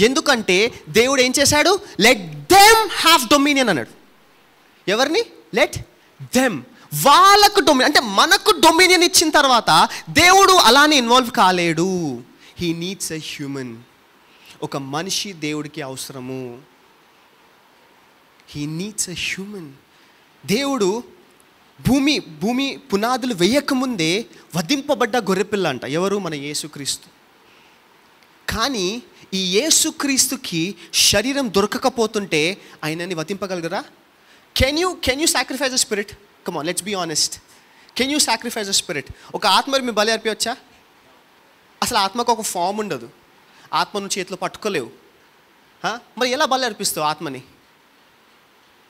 ఎందుకంటే దేవుడు ఏం చేశాడు? లెట్ దెమ్ హ్యావ్ డొమినియన్ అన్నాడు. ఎవరిని? Let them. వాళ్ళకు డొమినియన్. అంటే మనకు డొమినియన్ ఇచ్చిన తర్వాత దేవుడు అలానే ఇన్వాల్వ్ కాలేడు. He needs a human. ఒక మనిషి దేవుడికి అవసరము. He needs a human. దేవుడు భూమి పునాదులు వేయకముందే వధింపబడ్డ గొర్రెపిల్ల అంట. ఎవరు? మన యేసుక్రీస్తు. కానీ ఈ యేసుక్రీస్తుకి శరీరం దొరకకపోతుంటే ఆయనని వధింపగలగరా? Can you sacrifice a spirit? Come on, let's be honest. Can you sacrifice a spirit? ఒక ఆత్మ మీ బలి అర్పించవచ్చా? అసలు ఆత్మకు ఒక ఫామ్ ఉండదు. ఆత్మను చేతిలో పట్టుకోలేవు. మరి ఎలా బలి అర్పిస్తావు ఆత్మని?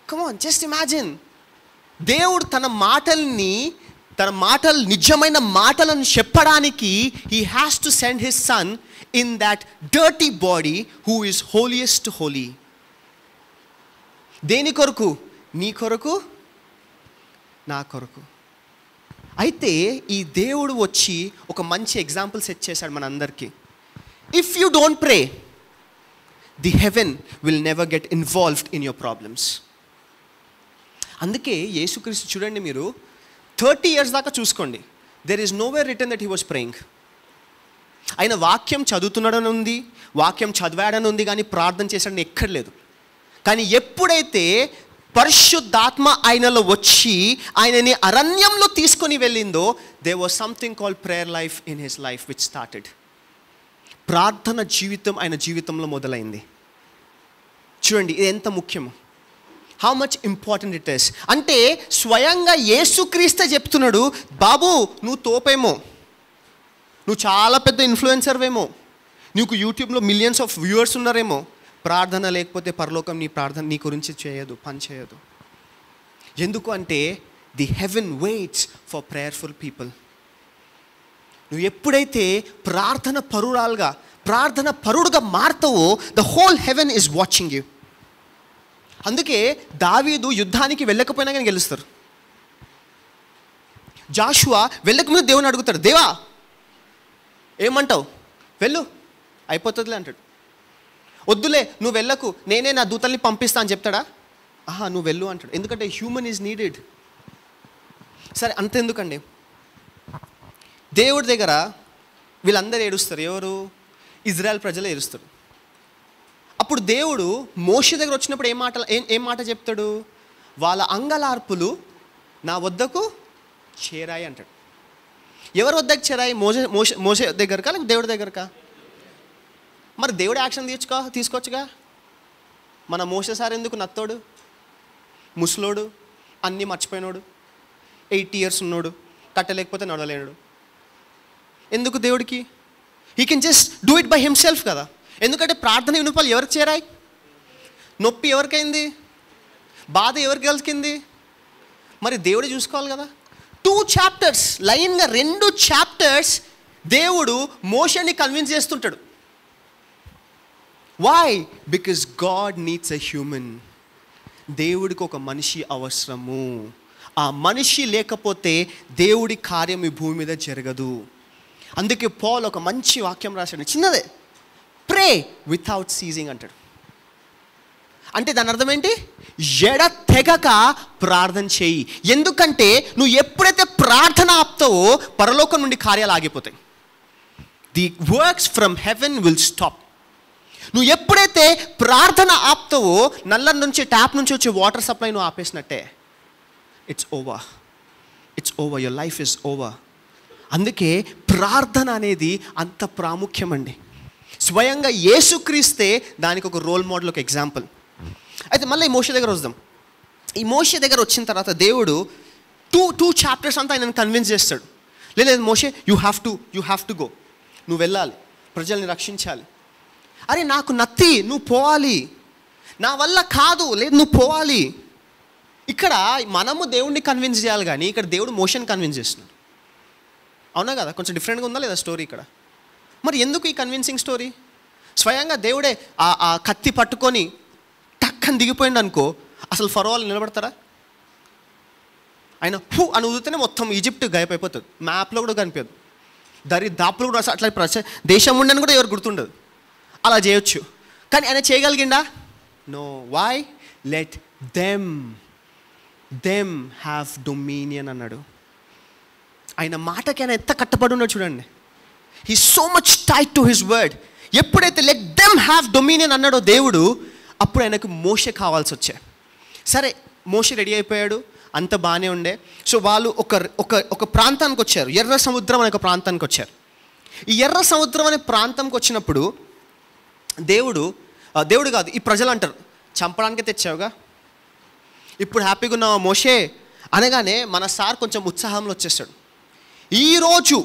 Come on, just imagine. దేవుడు తన మాటలు నిజమైన మాటలను చెప్పడానికి he has to send his son in that dirty body who is holiest holy. దేని కొరకు? నీ కొరకు, నా కొరకు. అయితే ఈ దేవుడు వచ్చి ఒక మంచి ఎగ్జాంపుల్ సెట్ చేశాడు మనందరికీ. If you don't pray, the heaven will never get involved in your problems. అందుకే యేసుక్రీస్తు చూడండి, మీరు 30 years దాకా చూసుకోండి, there is nowhere written that he was praying. ఆయన వాక్యం చదువుతున్నాడని ఉంది, వాక్యం చదివాడని ఉంది, కానీ ప్రార్థన చేశాడని ఎక్కడ లేదు. కానీ ఎప్పుడైతే పరిశుద్ధాత్మ ఆయనలో వచ్చి ఆయనని అరణ్యంలో తీసుకొని వెళ్ళిందో, they was something called prayer life in his life which started. ప్రార్థన జీవితం ఆయన జీవితంలో మొదలైంది. చూడండి ఇది ఎంత ముఖ్యమో, how much important it is. అంటే స్వయంగా యేసుక్రీస్తే చెప్తున్నాడు, బాబు నువ్వు తోపేమో, నువ్వు చాలా పెద్ద ఇన్ఫ్లుయెన్సర్వేమో, నీకు యూట్యూబ్లో మిలియన్స్ ఆఫ్ వ్యూవర్స్ ఉన్నారేమో, ప్రార్థన లేకపోతే పరలోకం నీ ప్రార్థన నీ గురించి పని చేయదు. ఎందుకు అంటే the heaven waits for prayerful people. నువ్వు ఎప్పుడైతే ప్రార్థన పరుడుగా మారుతావో, the whole heaven is watching you. అందుకే దావీదు యుద్ధానికి వెళ్ళకపోయినా కానీ గెలుస్తారు. జాషువా వెళ్ళకముందు దేవుని అడుగుతాడు, దేవా ఏమంటావు, వెళ్ళు అయిపోతుందిలే అంటాడు. వద్దులే నువ్వు వెళ్ళకు, నేనే నా దూతల్ని పంపిస్తా అని చెప్తాడా? నువ్వు వెళ్ళు అంటాడు. ఎందుకంటే హ్యూమన్ ఈజ్ నీడెడ్. సరే అంతెందుకండి, దేవుడి దగ్గర వీళ్ళందరూ ఏడుస్తారు. ఎవరు? ఇజ్రాయెల్ ప్రజలే ఏడుస్తారు. అప్పుడు దేవుడు మోషే దగ్గర వచ్చినప్పుడు ఏం మాట చెప్తాడు? వాళ్ళ అంగలార్పులు నా వద్దకు చేరాయి అంటాడు. ఎవరి వద్దకు చేరాయి? మోషే దగ్గరకా లేక దేవుడి దగ్గరకా? మరి దేవుడు యాక్షన్ తీసుకోవచ్చుగా. మన మోషే సార్ ఎందుకు నత్తోడు, ముసలోడు, అన్నీ మర్చిపోయినోడు, 80 years ఉన్నోడు, కట్టలేకపోతే నడవలేడు. ఎందుకు దేవుడికి? He can just do it by himself కదా. ఎందుకంటే ప్రార్థన వినుపాలు ఎవరికి చేరాయి? నొప్పి ఎవరికైంది? బాధ ఎవరికి కలిసింది? మరి దేవుడే చూసుకోవాలి కదా. 2 chapters లైన్గా 2 chapters దేవుడు మోషేని కన్విన్స్ చేస్తుంటాడు. Why? Because God needs a human. దేవుడికి ఒక మనిషి అవసరము. ఆ మనిషి లేకపోతే దేవుడి కార్యం ఈ భూమి మీద జరగదు. అందుకే పౌలు ఒక మంచి వాక్యం రాశాడు, చిన్నదే, ప్రే వితౌట్ సీజింగ్ అంటాడు. అంటే దాని అర్థం ఏంటి? ఎడతెగక ప్రార్థన చేయి. ఎందుకంటే నువ్వు ఎప్పుడైతే ప్రార్థన ఆపుతావో పరలోకం నుండి కార్యాలు ఆగిపోతాయి. The works from heaven will stop. నువ్వు ఎప్పుడైతే ప్రార్థన ఆపుతావో నల్ల నుంచి ట్యాప్ నుంచి వచ్చే వాటర్ సప్లై నువ్వు ఆపేసినట్టే. It's over, your life is over. అందుకే ప్రార్థన అనేది అంత ప్రాముఖ్యమండి. స్వయంగా యేసుక్రీస్తే దానికి ఒక రోల్ మోడల్, ఒక ఎగ్జాంపుల్. అయితే మళ్ళీ మోషే దగ్గర వద్దాం. ఈ మోషే దగ్గర వచ్చిన తర్వాత దేవుడు టూ చాప్టర్స్ అంతా ఆయన కన్విన్స్ చేస్తాడు. లేదు మోషే యూ హ్యావ్ టు గో, నువ్వు వెళ్ళాలి, ప్రజల్ని రక్షించాలి. అరే నాకు నత్తి, నువ్వు పోవాలి, నా వల్ల కాదు, లేదు నువ్వు పోవాలి. ఇక్కడ మనము దేవుడిని కన్విన్స్ చేయాలి, కానీ ఇక్కడ దేవుడు మోషేని కన్విన్స్ చేస్తున్నాడు. అవునా కదా? కొంచెం డిఫరెంట్గా ఉందా లేదా స్టోరీ ఇక్కడ? మరి ఎందుకు ఈ కన్విన్సింగ్ స్టోరీ? స్వయంగా దేవుడే ఆ కత్తి పట్టుకొని టక్కని దిగిపోయింది అనుకో, అసలు ఫరో వాళ్ళు నిలబడతారా? ఆయన హూ అని ఊదితేనే మొత్తం ఈజిప్ట్ గాయపడిపోతుంది, మ్యాప్లో కూడా కనిపించదు, దాపులు కూడా అట్లా దేశం ఉండని కూడా ఎవరు గుర్తుండదు. అలా చేయొచ్చు, కానీ ఆయన చేయగలిగిండా? No. Why? Let them have dominion అన్నాడు. ఆయన మాటకి ఆయన ఎంత కట్టబడి ఉన్నాడు చూడండి. He so much tied to his word. ఎప్పుడైతే లెట్ దెమ్ హ్యావ్ డొమినియన్ అన్నాడో దేవుడు, అప్పుడు ఆయనకు మోషే కావాల్సి వచ్చాయి. సరే మోషే రెడీ అయిపోయాడు, అంత బాగానే ఉండే. సో వాళ్ళు ఒక ప్రాంతానికి వచ్చారు, ఎర్ర సముద్రం అనే ఒక ప్రాంతానికి వచ్చారు. ఈ ఎర్ర సముద్రం అనే ప్రాంతంకి వచ్చినప్పుడు దేవుడు కాదు, ఈ ప్రజలు అంటారు, చంపడానికే తెచ్చావుగా, ఇప్పుడు హ్యాపీగా ఉన్నావా మోషే అనగానే మన సార్ కొంచెం ఉత్సాహంలో వచ్చేస్తాడు. ఈరోజు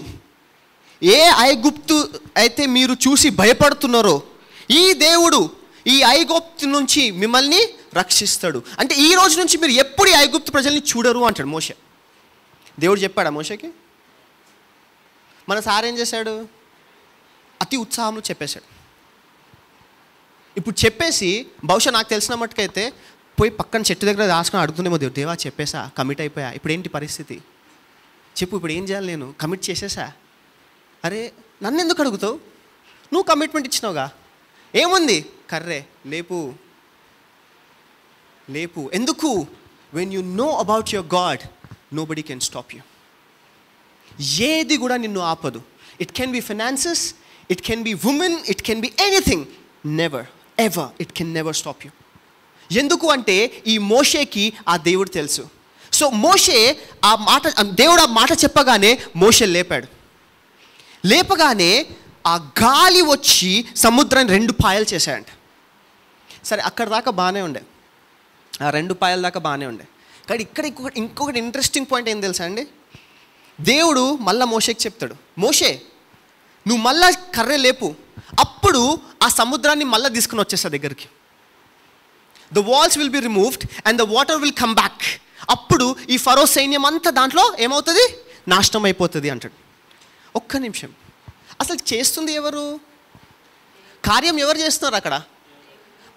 ఏ ఐగుప్తు అయితే మీరు చూసి భయపడుతున్నారో, ఈ దేవుడు ఈ ఐగుప్తు నుంచి మిమ్మల్ని రక్షిస్తాడు. అంటే ఈ రోజు నుంచి మీరు ఎప్పుడు ఈ ఐగుప్తు ప్రజల్ని చూడరు అంటాడు మోషే. దేవుడు చెప్పాడా మోషేకి? మన సార్ ఏం చేశాడు? అతి ఉత్సాహంలో చెప్పేశాడు. ఇప్పుడు చెప్పేసి బహుశా నాకు తెలిసిన మట్టుకైతే పోయి పక్కన చెట్టు దగ్గర రాసుకొని అడుగుతుందేమో, దేవా చెప్పేసా, కమిట్ అయిపోయా, ఇప్పుడు ఏంటి పరిస్థితి చెప్పు, ఇప్పుడు ఏం చేయాలి, నేను కమిట్ చేసేసా. అరే నన్ను ఎందుకు అడుగుతావు, నువ్వు కమిట్మెంట్ ఇచ్చినావుగా, ఏముంది, కర్రే లేపు. ఎందుకు? When you know about your God, nobody can stop you. ఏది కూడా నిన్ను ఆపదు. It can be finances, it can be women, it can be anything. Never ever, it can never stop you. ఎందుకు అంటే ఈ మోషేకి ఆ దేవుడు తెలుసు. సో మోషే దేవుడు ఆ మాట చెప్పగానే మోషే లేపగానే ఆ గాలి వచ్చి సముద్రాన్ని 2 పాయలు చేశాయంట. సరే అక్కడ దాకా బాగానే ఉండే, ఆ 2 పాయల దాకా బాగానే ఉండే. కానీ ఇక్కడ ఇంకొకటి ఇంట్రెస్టింగ్ పాయింట్ ఏం తెలుసా అండి? దేవుడు మళ్ళీ మోషేకి చెప్తాడు, మోషే నువ్వు మళ్ళా కర్రె లేపు, అప్పుడు ఆ సముద్రాన్ని మళ్ళీ తీసుకుని వచ్చేస్తా దగ్గరికి. The walls will be removed and the water will come back. అప్పుడు ఈ ఫరో సైన్యం అంతా దాంట్లో ఏమవుతుంది? నాశనం అయిపోతుంది అంటాడు. ఒక్క నిమిషం, అసలు చేస్తుంది ఎవరు? కార్యం ఎవరు చేస్తున్నారు అక్కడ?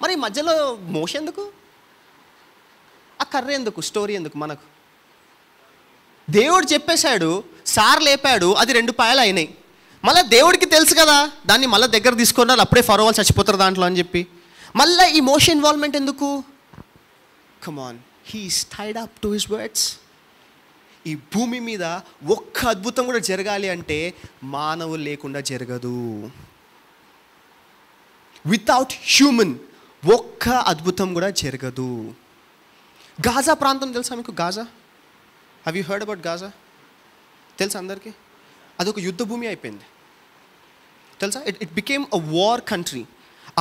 మరి మధ్యలో మోషే ఎందుకు? ఆ కర్ర ఎందుకు? స్టోరీ ఎందుకు మనకు? దేవుడు చెప్పేశాడు, సార్ లేపాడు, అది 2 పాయలు అయినాయి. మళ్ళీ దేవుడికి తెలుసు కదా, దాన్ని మళ్ళీ దగ్గర తీసుకున్నారు, అప్పుడే ఫరో వాళ్ళు చచ్చిపోతారు దాంట్లో అని చెప్పి. మళ్ళీ ఈ మోషే ఇన్వాల్వ్మెంట్ ఎందుకు? Come on, he is tied up to his words. ఈ భూమి మీద ఒక్క అద్భుతం కూడా జరగాలి అంటే మానవులు లేకుండా జరగదు. వితౌట్ హ్యూమన్ ఒక్క అద్భుతం కూడా జరగదు. గాజా ప్రాంతం తెలుసా మీకు? Gaza, have you heard about Gaza? తెలుసా అందరికీ? అదొక యుద్ధ భూమి అయిపోయింది తెలుసా? It became a war country.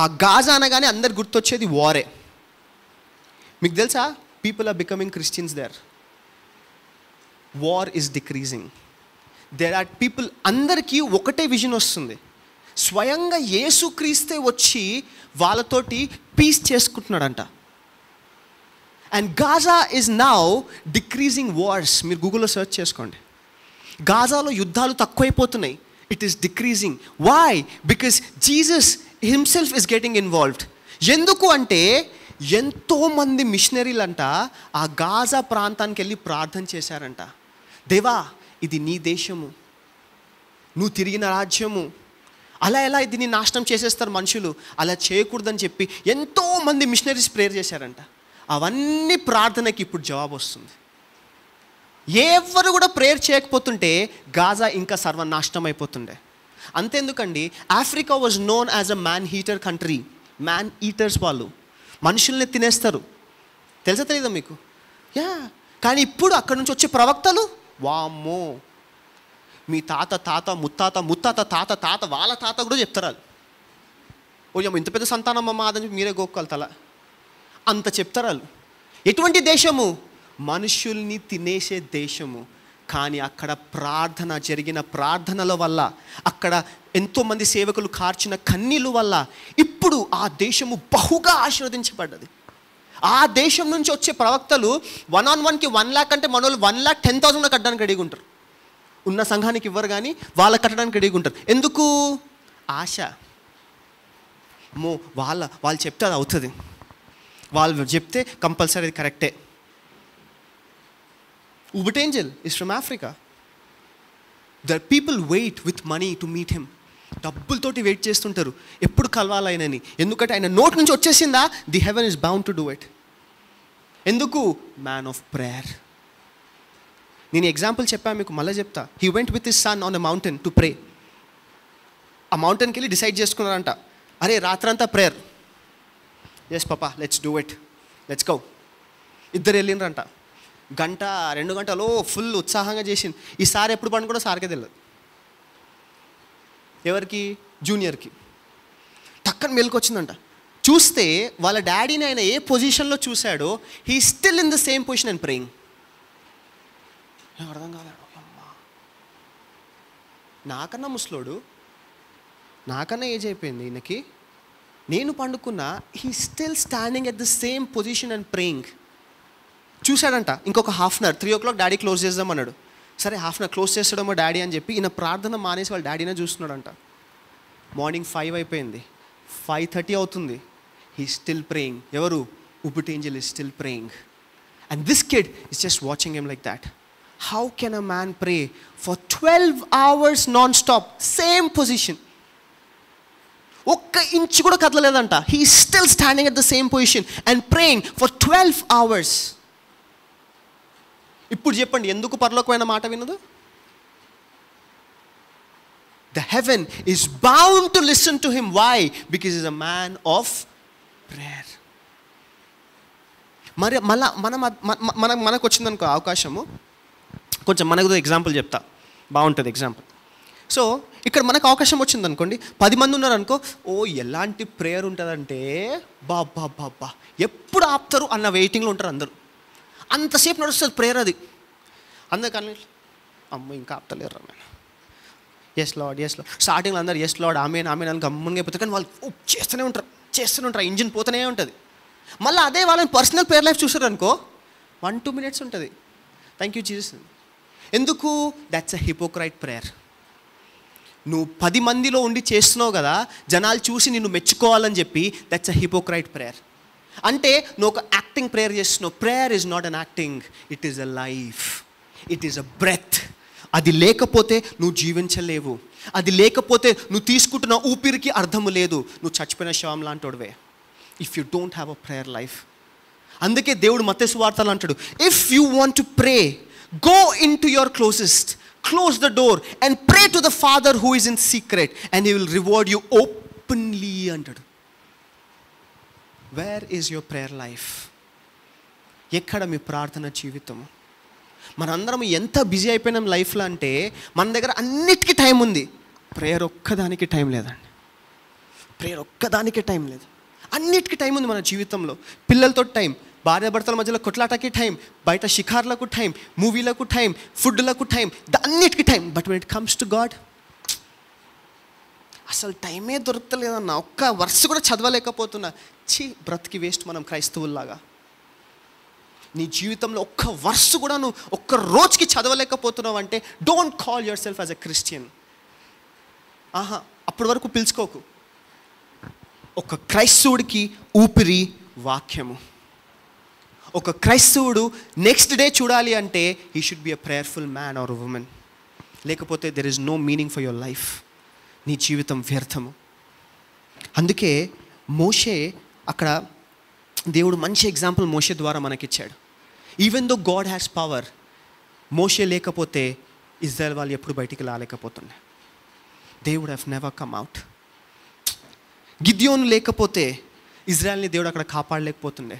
ఆ గాజా అనగానే అందరు గుర్తొచ్చేది వారే. మీకు తెలుసా, people are becoming Christians there. War is decreasing. There are people, అందరికీ ఒకటే విజన్ వస్తుంది, స్వయంగా యేసుక్రీస్తే వచ్చి వాళ్ళతోటి పీస్ చేసుకుంటున్నాడంట. And Gaza is now decreasing wars. మీరు గూగుల్లో సెర్చ్ చేసుకోండి, గాజాలో యుద్ధాలు తక్కువైపోతున్నాయి. It is decreasing. Why? Because Jesus himself is getting involved. ఎందుకు అంటే ఎంతోమంది మిషనరీలు అంట ఆ గాజా ప్రాంతానికి వెళ్ళి ప్రార్థన చేశారంట, దేవా ఇది నీ దేశము, నువ్వు తిరిగిన రాజ్యము, అలా ఎలా దీన్ని నాశనం చేసేస్తారు మనుషులు, అలా చేయకూడదని చెప్పి ఎంతోమంది మిషనరీస్ ప్రేయర్ చేశారంట. అవన్నీ ప్రార్థనకి ఇప్పుడు జవాబు వస్తుంది. ఎవరు కూడా ప్రేయర్ చేయకపోతుంటే గాజా ఇంకా సర్వనాశనం అయిపోతుండే. అంతెందుకండి, Africa was known as a man heater country. Man eaters, వాళ్ళు మనుషుల్ని తినేస్తారు. తెలుసా తెలీదా మీకు? కానీ ఇప్పుడు అక్కడ నుంచి వచ్చే ప్రవక్తలు, వామ్మో, మీ తాత ముత్తాత వాళ్ళ తాత కూడా చెప్తారు. ఓ ఇంత పెద్ద సంతానం అమ్మ అదని మీరే గోక్కాలి తల, అంత చెప్తారు వాళ్ళు. ఎటువంటి దేశము? మనుషుల్ని తినేసే దేశము. కానీ అక్కడ ప్రార్థన జరిగిన ప్రార్థనల వల్ల, అక్కడ ఎంతోమంది సేవకులు కార్చిన కన్నీళ్ళ వల్ల ఇప్పుడు ఆ దేశము బహుగా ఆశీర్వదించబడ్డది. ఆ దేశం నుంచి వచ్చే ప్రవక్తలు 1-on-1కి 1 lakh అంటే మన వాళ్ళు 1,10,000 కట్టడానికి రెడీగా ఉంటారు. ఉన్న సంఘానికి ఇవ్వరు కానీ వాళ్ళకి కట్టడానికి రెడీగా ఉంటారు. ఎందుకు? ఆశ. వాళ్ళు చెప్తే అది అవుతుంది, వాళ్ళు చెప్తే కంపల్సరీ అది కరెక్టే. Ubit Angel is from Africa. The people wait with money to meet him. డబ్బులతోటి వెయిట్ చేస్తుంటారు ఎప్పుడు కలవాలైనని. ఎందుకంటే ఆయన నోట్ నుంచి వచ్చేసిందా, the heaven is bound to do it. ఎందుకు? Man of prayer. నేను ఎగ్జాంపుల్ చెప్పాను మీకు, మళ్ళీ చెప్తా. He went with his son on a mountain to pray. ఆ మౌంటైన్కి వెళ్ళి డిసైడ్ చేసుకున్నారంట, అరే రాత్రంతా prayer. Yes papa, let's do it, let's go. ఇద్దరు వెళ్ళినరంట. 1-2 గంటలు ఫుల్ ఉత్సాహంగా చేసింది. ఈసారి ఎప్పుడు పండుకుంటో సార్కే తెలియదు. ఎవరికి? జూనియర్కి. టక్కన మెలుకొచ్చిందంట. చూస్తే వాళ్ళ డాడీని ఆయన ఏ పొజిషన్లో చూశాడో, he still in the same position and praying. అర్థం కాలేదు. అమ్మా, నాకన్నా ముసలోడు, నాకన్నా ఏజ్ అయిపోయింది ఈయనకి, నేను పండుకున్నా, he still standing at the same position and praying. చూశాడంట. ఇంకొక 1/2 hour, 3 o'clock డాడీ క్లోజ్ చేద్దామన్నాడు. సరే 1/2 hour క్లోజ్ చేస్తాడేమో డాడీ అని చెప్పి ఈయన ప్రార్థన మానేసి వాళ్ళ డాడీనే చూస్తున్నాడంట. మార్నింగ్ 5 అయిపోయింది, 5:30 అవుతుంది. He still praying. ఎవరు? ఉబిట్ angel is still praying. And this kid is just watching him like that. How can a man pray for 12 hours non stop, same position? ఒక్క ఇంచు కూడా కదలలేదంట. He still standing at the same position and praying for 12 hours. ఇప్పుడు చెప్పండి, ఎందుకు పరలోకమైన మాట వినదు? The heaven is bound to listen to him. Why? Because he is a man of prayer. మరి మళ్ళా మనకు వచ్చిందనుకో అవకాశము, కొంచెం మనకు ఎగ్జాంపుల్ చెప్తా, బాగుంటుంది ఎగ్జాంపుల్. సో ఇక్కడ మనకు అవకాశం వచ్చిందనుకోండి, 10 మంది ఉన్నారనుకో, ఓ ఎలాంటి ప్రేయర్ ఉంటుందంటే బాబా ఎప్పుడు ఆపుతారు అన్న వెయిటింగ్లో ఉంటారు అందరూ. అంతసేపు నడుస్తుంది ప్రేయర్ అది. అందుకని అమ్మ ఇంకా ఆపుతలేరు రా, ఎస్ లార్డ్ ఎస్ లార్డ్. స్టార్టింగ్లో అందరు ఎస్ లార్డ్ ఆమెన్ ఆమెన్ అని గమ్ముగా అయిపోతారు. కానీ వాళ్ళు చేస్తూనే ఉంటారు, ఇంజిన్ పోతూనే ఉంటుంది. మళ్ళీ అదే వాళ్ళని పర్సనల్ ప్రేయర్ లైఫ్ చూసారు అనుకో, 1-2 minutes ఉంటుంది. Thank you Jesus. ఎందుకు? That's a hypocrite prayer. నువ్వు 10 మందిలో ఉండి చేస్తున్నావు కదా, జనాలు చూసి నిన్ను మెచ్చుకోవాలని చెప్పి, దట్స్ అ హిపోక్రైట్ ప్రేయర్. అంటే నువ్వు ఒక యాక్టింగ్ ప్రేయర్ చేస్తున్నావు. Prayer is not an acting, it is a life, it is a breath. అది లేకపోతే నువ్వు జీవించలేవు. అది లేకపోతే నువ్వు తీసుకుంటున్న ఊపిరికి అర్థము లేదు. నువ్వు చచ్చిపోయిన శవం లాంటోడివే if you don't have a prayer life. అందుకే దేవుడు మత్తయి సువార్తలో అంటాడు, if you want to pray, go into your closest, close the door and pray to the Father who is in secret and he will reward you openly అంటాడు. Where is your prayer life? ఎక్కడ మీ ప్రార్థన జీవితము? మనందరం ఎంత busy అయిపోయినాం లైఫ్లో అంటే, మన దగ్గర అన్నిటికీ టైం ఉంది, ప్రేయర్ ఒక్కదానికి టైం లేదండి. ప్రేయర్ ఒక్కదానికి టైం లేదు. అన్నిటికీ టైం ఉంది మన జీవితంలో. పిల్లలతో టైం, భార్యాభర్తల మధ్యలో కొట్లాటకి టైం, బయట షికార్లకు టైం, మూవీలకు టైం, ఫుడ్లకు టైం, అన్నిటికీ time. But when it comes to God అసలు టైమే దొరకలేదన్న. ఒక్క వర్స్ కూడా చదవలేకపోతున్నా. బ్రతికి వేస్ట్ మనం క్రైస్తవుల్లాగా. నీ జీవితంలో ఒక్క వర్స్ కూడా నువ్వు ఒక్క రోజుకి చదవలేకపోతున్నావు అంటే, don't call your self as a Christian. అప్పటి వరకు పిలుచుకోకు. ఒక క్రైస్తవుడికి ఊపిరి వాక్యము. ఒక క్రైస్తవుడు నెక్స్ట్ డే చూడాలి అంటే, he should be a prayerful man or woman. లేకపోతే there is no meaning for your life. నీ జీవితం వ్యర్థము. అందుకే మోషే, అక్కడ దేవుడు మంచి ఎగ్జాంపుల్ మోషే ద్వారా మనకిచ్చాడు. Even though God has power, మోషే లేకపోతే ఇజ్రాయెల్ వాళ్ళు ఎప్పుడు బయటికి రాలేకపోతుండే. They would have never come out. గిద్యోను లేకపోతే ఇజ్రాయెల్ని దేవుడు అక్కడ కాపాడలేకపోతుండే.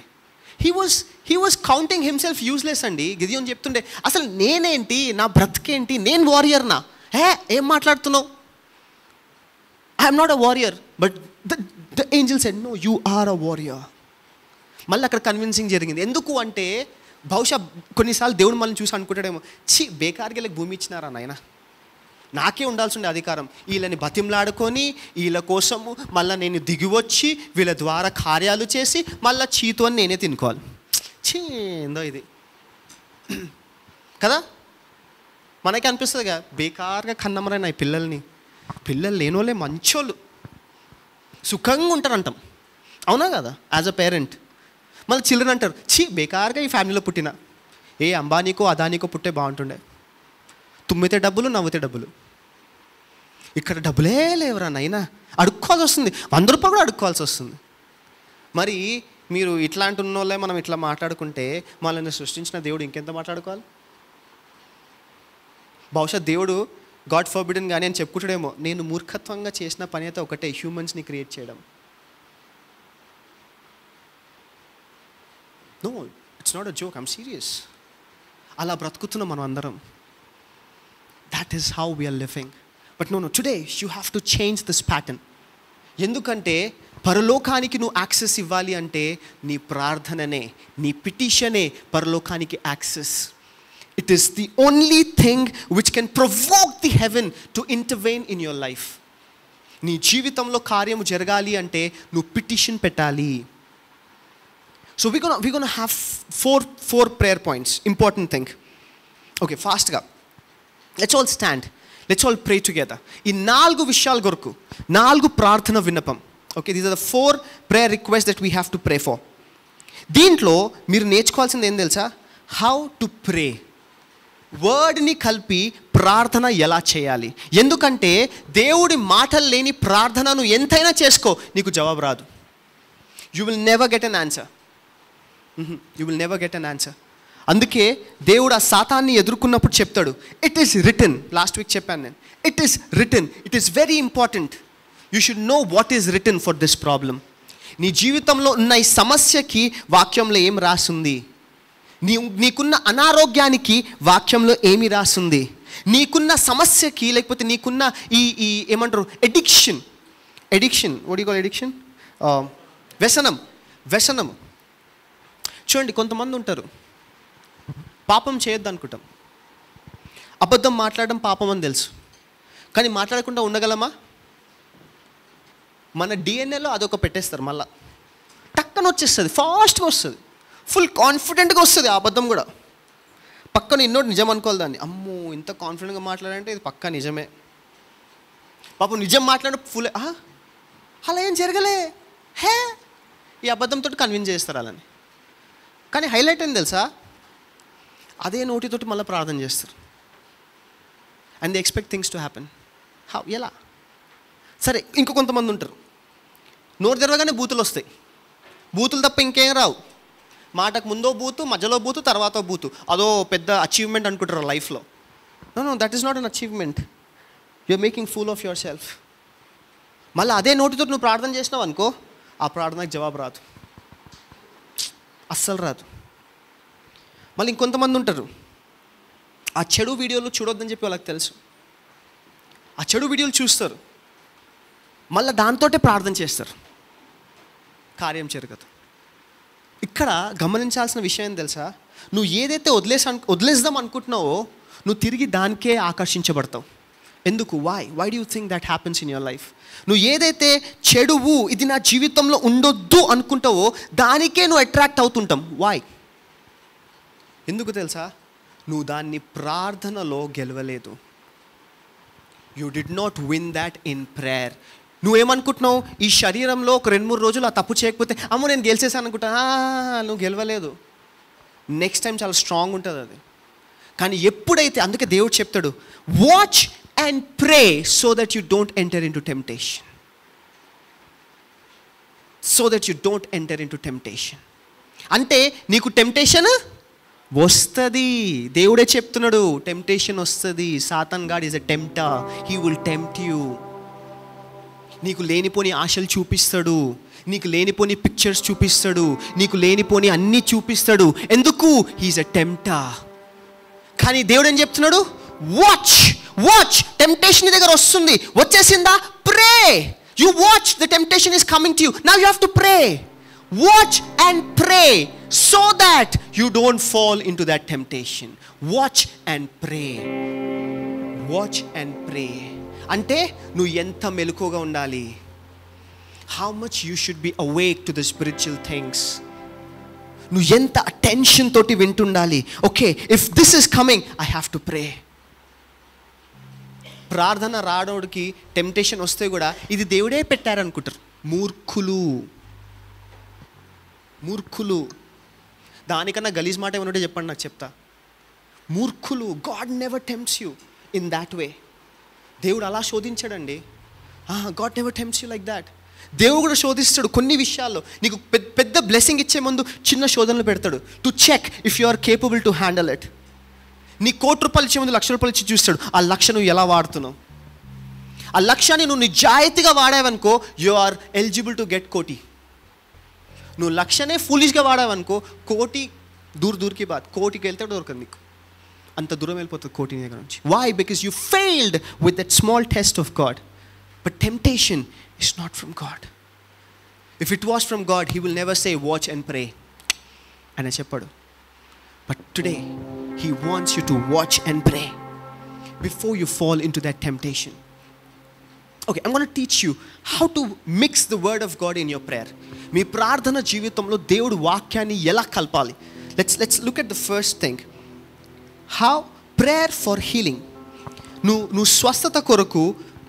He was counting himself useless అండి. గిద్యోను చెప్తుండే, అసలు నేనేంటి, నా బ్రతికేంటి, నేను వారియర్నా? ఏం మాట్లాడుతున్నావు? I'm not a warrior. But the angel said, no, you are a warrior. మళ్ళీ అక్కడ కన్విన్సింగ్ జరిగింది. ఎందుకు అంటే బహుశా కొన్నిసార్లు దేవుడు మనల్ని చూసి అనుకుంటాడేమో, బేకార్గా భూమి ఇచ్చినారా నాయన, నాకే ఉండాల్సి ఉండే అధికారం, వీళ్ళని బతిమలాడుకొని వీళ్ళ కోసము మళ్ళీ నేను దిగి వచ్చి వీళ్ళ ద్వారా కార్యాలు చేసి మళ్ళీ చీతో అని నేనే తినుకోవాలి. ఏందో ఇది కదా, మనకి అనిపిస్తుందిగా బేకార్గా కన్నమరా నా పిల్లల్ని, పిల్లలు లేనోళ్ళే మంచోళ్ళు సుఖంగా ఉంటారు అంటాం, అవునా కదా యాజ్ అ పేరెంట్. మళ్ళీ చిల్డ్రన్ అంటారు, బేకార్గా ఈ ఫ్యామిలీలో పుట్టిన, ఏ అంబానీకో అదానీకో పుట్టే బాగుంటుండే, తుమ్మితే డబ్బులు నవ్వుతే డబ్బులు, ఇక్కడ డబ్బులే లేవురా నైనా, అడుక్కోవాల్సి వస్తుంది, 100 రూపాయలు కూడా అడుక్కోవాల్సి వస్తుంది. మరి మీరు ఇట్లాంటి ఉన్నోళ్ళే మనం ఇట్లా మాట్లాడుకుంటే మనల్ని సృష్టించిన దేవుడు ఇంకెంత మాట్లాడుకోవాలి? బహుశా దేవుడు గాడ్ ఫర్బిడెన్ కానీ అని చెప్పుకుంటాడేమో, నేను మూర్ఖత్వంగా చేసిన పని అయితే ఒకటే, హ్యూమన్స్ని క్రియేట్ చేయడం. No, it's not a joke, I'm serious. అలా బ్రతుకుతున్నాం మనం అందరం. That is how we are living. But no, today you have to change this pattern. ఎందుకంటే పరలోకానికి నువ్వు యాక్సెస్ ఇవ్వాలి అంటే నీ ప్రార్థననే, నీ పిటిషనే పరలోకానికి access. It is the only thing which can provoke the heaven to intervene in your life. నీ జీవితంలో కార్యము జరగాలి అంటే నువ్వు పిటిషన్ పెట్టాలి. So we're gonna have four prayer points. Important thing. Okay, fast ga. Let's all stand. Let's all pray together. ఈ 4 విషయాల కొరకు 4 ప్రార్థన విన్నపం. Okay, these are the 4 prayer requests that we have to pray for. దీంట్లో మీరు నేర్చుకోవాల్సింది ఏం తెలుసా? How to pray. వర్డ్ని కలిపి ప్రార్థన ఎలా చేయాలి. ఎందుకంటే దేవుడి మాటలు లేని ప్రార్థనను ఎంతైనా చేసుకో, నీకు జవాబు రాదు. You will never get an answer. You will never get an answer. అందుకే దేవుడు ఆ సాతాన్ని ఎదుర్కొన్నప్పుడు చెప్తాడు, it is return. Last week చెప్పాను నేను, it is return. It is very important. You should know what is return for this problem. నీ జీవితంలో ఉన్న ఈ సమస్యకి వాక్యంలో ఏం రాసుంది, నీకున్న అనారోగ్యానికి వాక్యంలో ఏమి రాస్తుంది, నీకున్న సమస్యకి లేకపోతే నీకున్న ఈ ఏమంటారు addiction what you call addiction, వ్యసనము. చూడండి, కొంతమంది ఉంటారు పాపం చేయొద్దు అనుకుంటాం, అబద్ధం మాట్లాడడం పాపం అని తెలుసు, కానీ మాట్లాడకుండా ఉండగలమా? మన డిఎన్ఏలో అదొక పెట్టేస్తారు, మళ్ళా టక్కన వచ్చేస్తుంది, ఫాస్ట్గా వస్తుంది, ఫుల్ కాన్ఫిడెంట్గా వస్తుంది. ఆ అబద్ధం కూడా పక్కన ఇన్నోటి నిజం అనుకోవాలి దాన్ని, అమ్మో ఇంత కాన్ఫిడెంట్గా మాట్లాడంటే ఇది పక్కా నిజమే. పాపం నిజం మాట్లాడ ఫుల్ అలా ఏం జరగలే హే, ఈ అబద్ధంతో కన్విన్స్ చేస్తారు అలాని. కానీ హైలైట్ ఏం తెలుసా, అదే నోటితోటి మళ్ళీ ప్రార్థన చేస్తారు. And they expect things to happen. ఎలా? సరే, ఇంకో కొంతమంది ఉంటారు, నోరు తెరవగానే బూతులు వస్తాయి, బూతులు తప్ప ఇంకేం రావు. మాటకు ముందో బూతు, మధ్యలో బూతు, తర్వాత బూతు, అదో పెద్ద అచీవ్మెంట్ అనుకుంటారు లైఫ్లో. No, that is not an achievement. You are making fool of yourself. మళ్ళీ అదే నోటితో నువ్వు ప్రార్థన చేసినావు అనుకో, ఆ ప్రార్థనకు జవాబు రాదు, అస్సలు రాదు. మళ్ళీ ఇంకొంతమంది ఉంటారు, ఆ చెడు వీడియోలు చూడొద్దని చెప్పి వాళ్ళకి తెలుసు, ఆ చెడు వీడియోలు చూస్తారు, మళ్ళీ దాంతోటే ప్రార్థన చేస్తారు, కార్యం జరగదు. ఇక్కడ గమనించాల్సిన విషయం ఏం తెలుసా, నువ్వు ఏదైతే వదిలేద్దాం అనుకుంటున్నావో నువ్వు తిరిగి దానికే ఆకర్షించబడతావు. ఎందుకు? Why do you think that happens in your life? నువ్వు ఏదైతే చెడువు ఇది నా జీవితంలో ఉండొద్దు అనుకుంటావో దానికే నువ్వు అట్రాక్ట్ అవుతుంటాం. వై? ఎందుకు తెలుసా? నువ్వు దాన్ని ప్రార్థనలో గెలవలేదు. You did not win that in prayer. నువ్వేమనుకుంటున్నావు, ఈ శరీరంలో ఒక 2-3 రోజులు ఆ తప్పు చేయకపోతే అమ్మో నేను గెలిచేసాను అనుకుంటా. నువ్వు గెలవలేదు. నెక్స్ట్ టైం చాలా స్ట్రాంగ్ ఉంటుంది అది. కానీ ఎప్పుడైతే, అందుకే దేవుడు చెప్తాడు, watch and pray so that you don't enter in to temptation. So that you don't enter in to temptation. అంటే నీకు టెంప్టేషన్ వస్తుంది. దేవుడే చెప్తున్నాడు, టెంప్టేషన్ వస్తుంది. Satan God is a tempter. He will tempt you. నీకు లేనిపోని ఆశలు చూపిస్తాడు, నీకు లేనిపోని పిక్చర్స్ చూపిస్తాడు, నీకు లేనిపోని అన్నీ చూపిస్తాడు. ఎందుకు? హీఈస్ ఎ టెంప్టర్. కానీ దేవుడు ఏం చెప్తున్నాడు? వాచ్. టెంప్టేషన్ నీ దగ్గర వస్తుంది, వచ్చేసిందా? Pray. You watch, the temptation is coming to you. Now you have to pray. Watch and pray so that you don't fall into that temptation. Watch and pray. Watch and pray. అంటే నువ్వు ఎంత మెలకువగా ఉండాలి. How much you should be awake to the spiritual things. నువ్వు ఎంత attention తోటి వింటుండాలి. Okay, if this is coming I have to pray. ప్రార్థన రాడోడికి టెంప్టేషన్ వస్తే కూడా ఇది దేవుడే పెట్టారనుకుంటారు. మూర్ఖులు. దానికన్నా గలీజ్ మాట ఏమన్నట్టు చెప్పండి, నాకు చెప్తా. మూర్ఖులు. God never tempts you in that way. దేవుడు అలా శోధించాడండి. God never tempts you like that. దేవుడు కూడా శోధిస్తాడు కొన్ని విషయాల్లో. నీకు పెద్ద బ్లెస్సింగ్ ఇచ్చే ముందు చిన్న శోధనలు పెడతాడు, to check if you are capable to handle it. నీ ₹1,00,000 ఇచ్చే ముందు ₹1,00,000 ఇచ్చి చూస్తాడు ఆ లక్ష నువ్వు ఎలా వాడుతున్నావు. ఆ లక్ష్యాన్ని నువ్వు నిజాయితీగా వాడావనుకో, you are eligible to get కోటి. నువ్వు లక్షనే ఫూలిష్గా వాడావనుకో, కోటి దూర్కి బాద్, కోటికి వెళ్తే దొరకదు నీకు. అంత దూరం వెళ్ళిపోతుంది కోటి దగ్గర నుంచి. Why? Because you failed with that small test of God. But temptation is not from God. If it was from God he will never say watch and pray అని చెప్పాడు. But today he wants you to watch and pray before you fall into that temptation. Okay, I'm going to teach you how to mix the word of God in your prayer. మీ ప్రార్థన జీవితంలో దేవుడు వాక్యాన్ని ఎలా కలపాలి. Let's look at the first thing. How prayer for healing. నువ్వు స్వస్థత కొరకు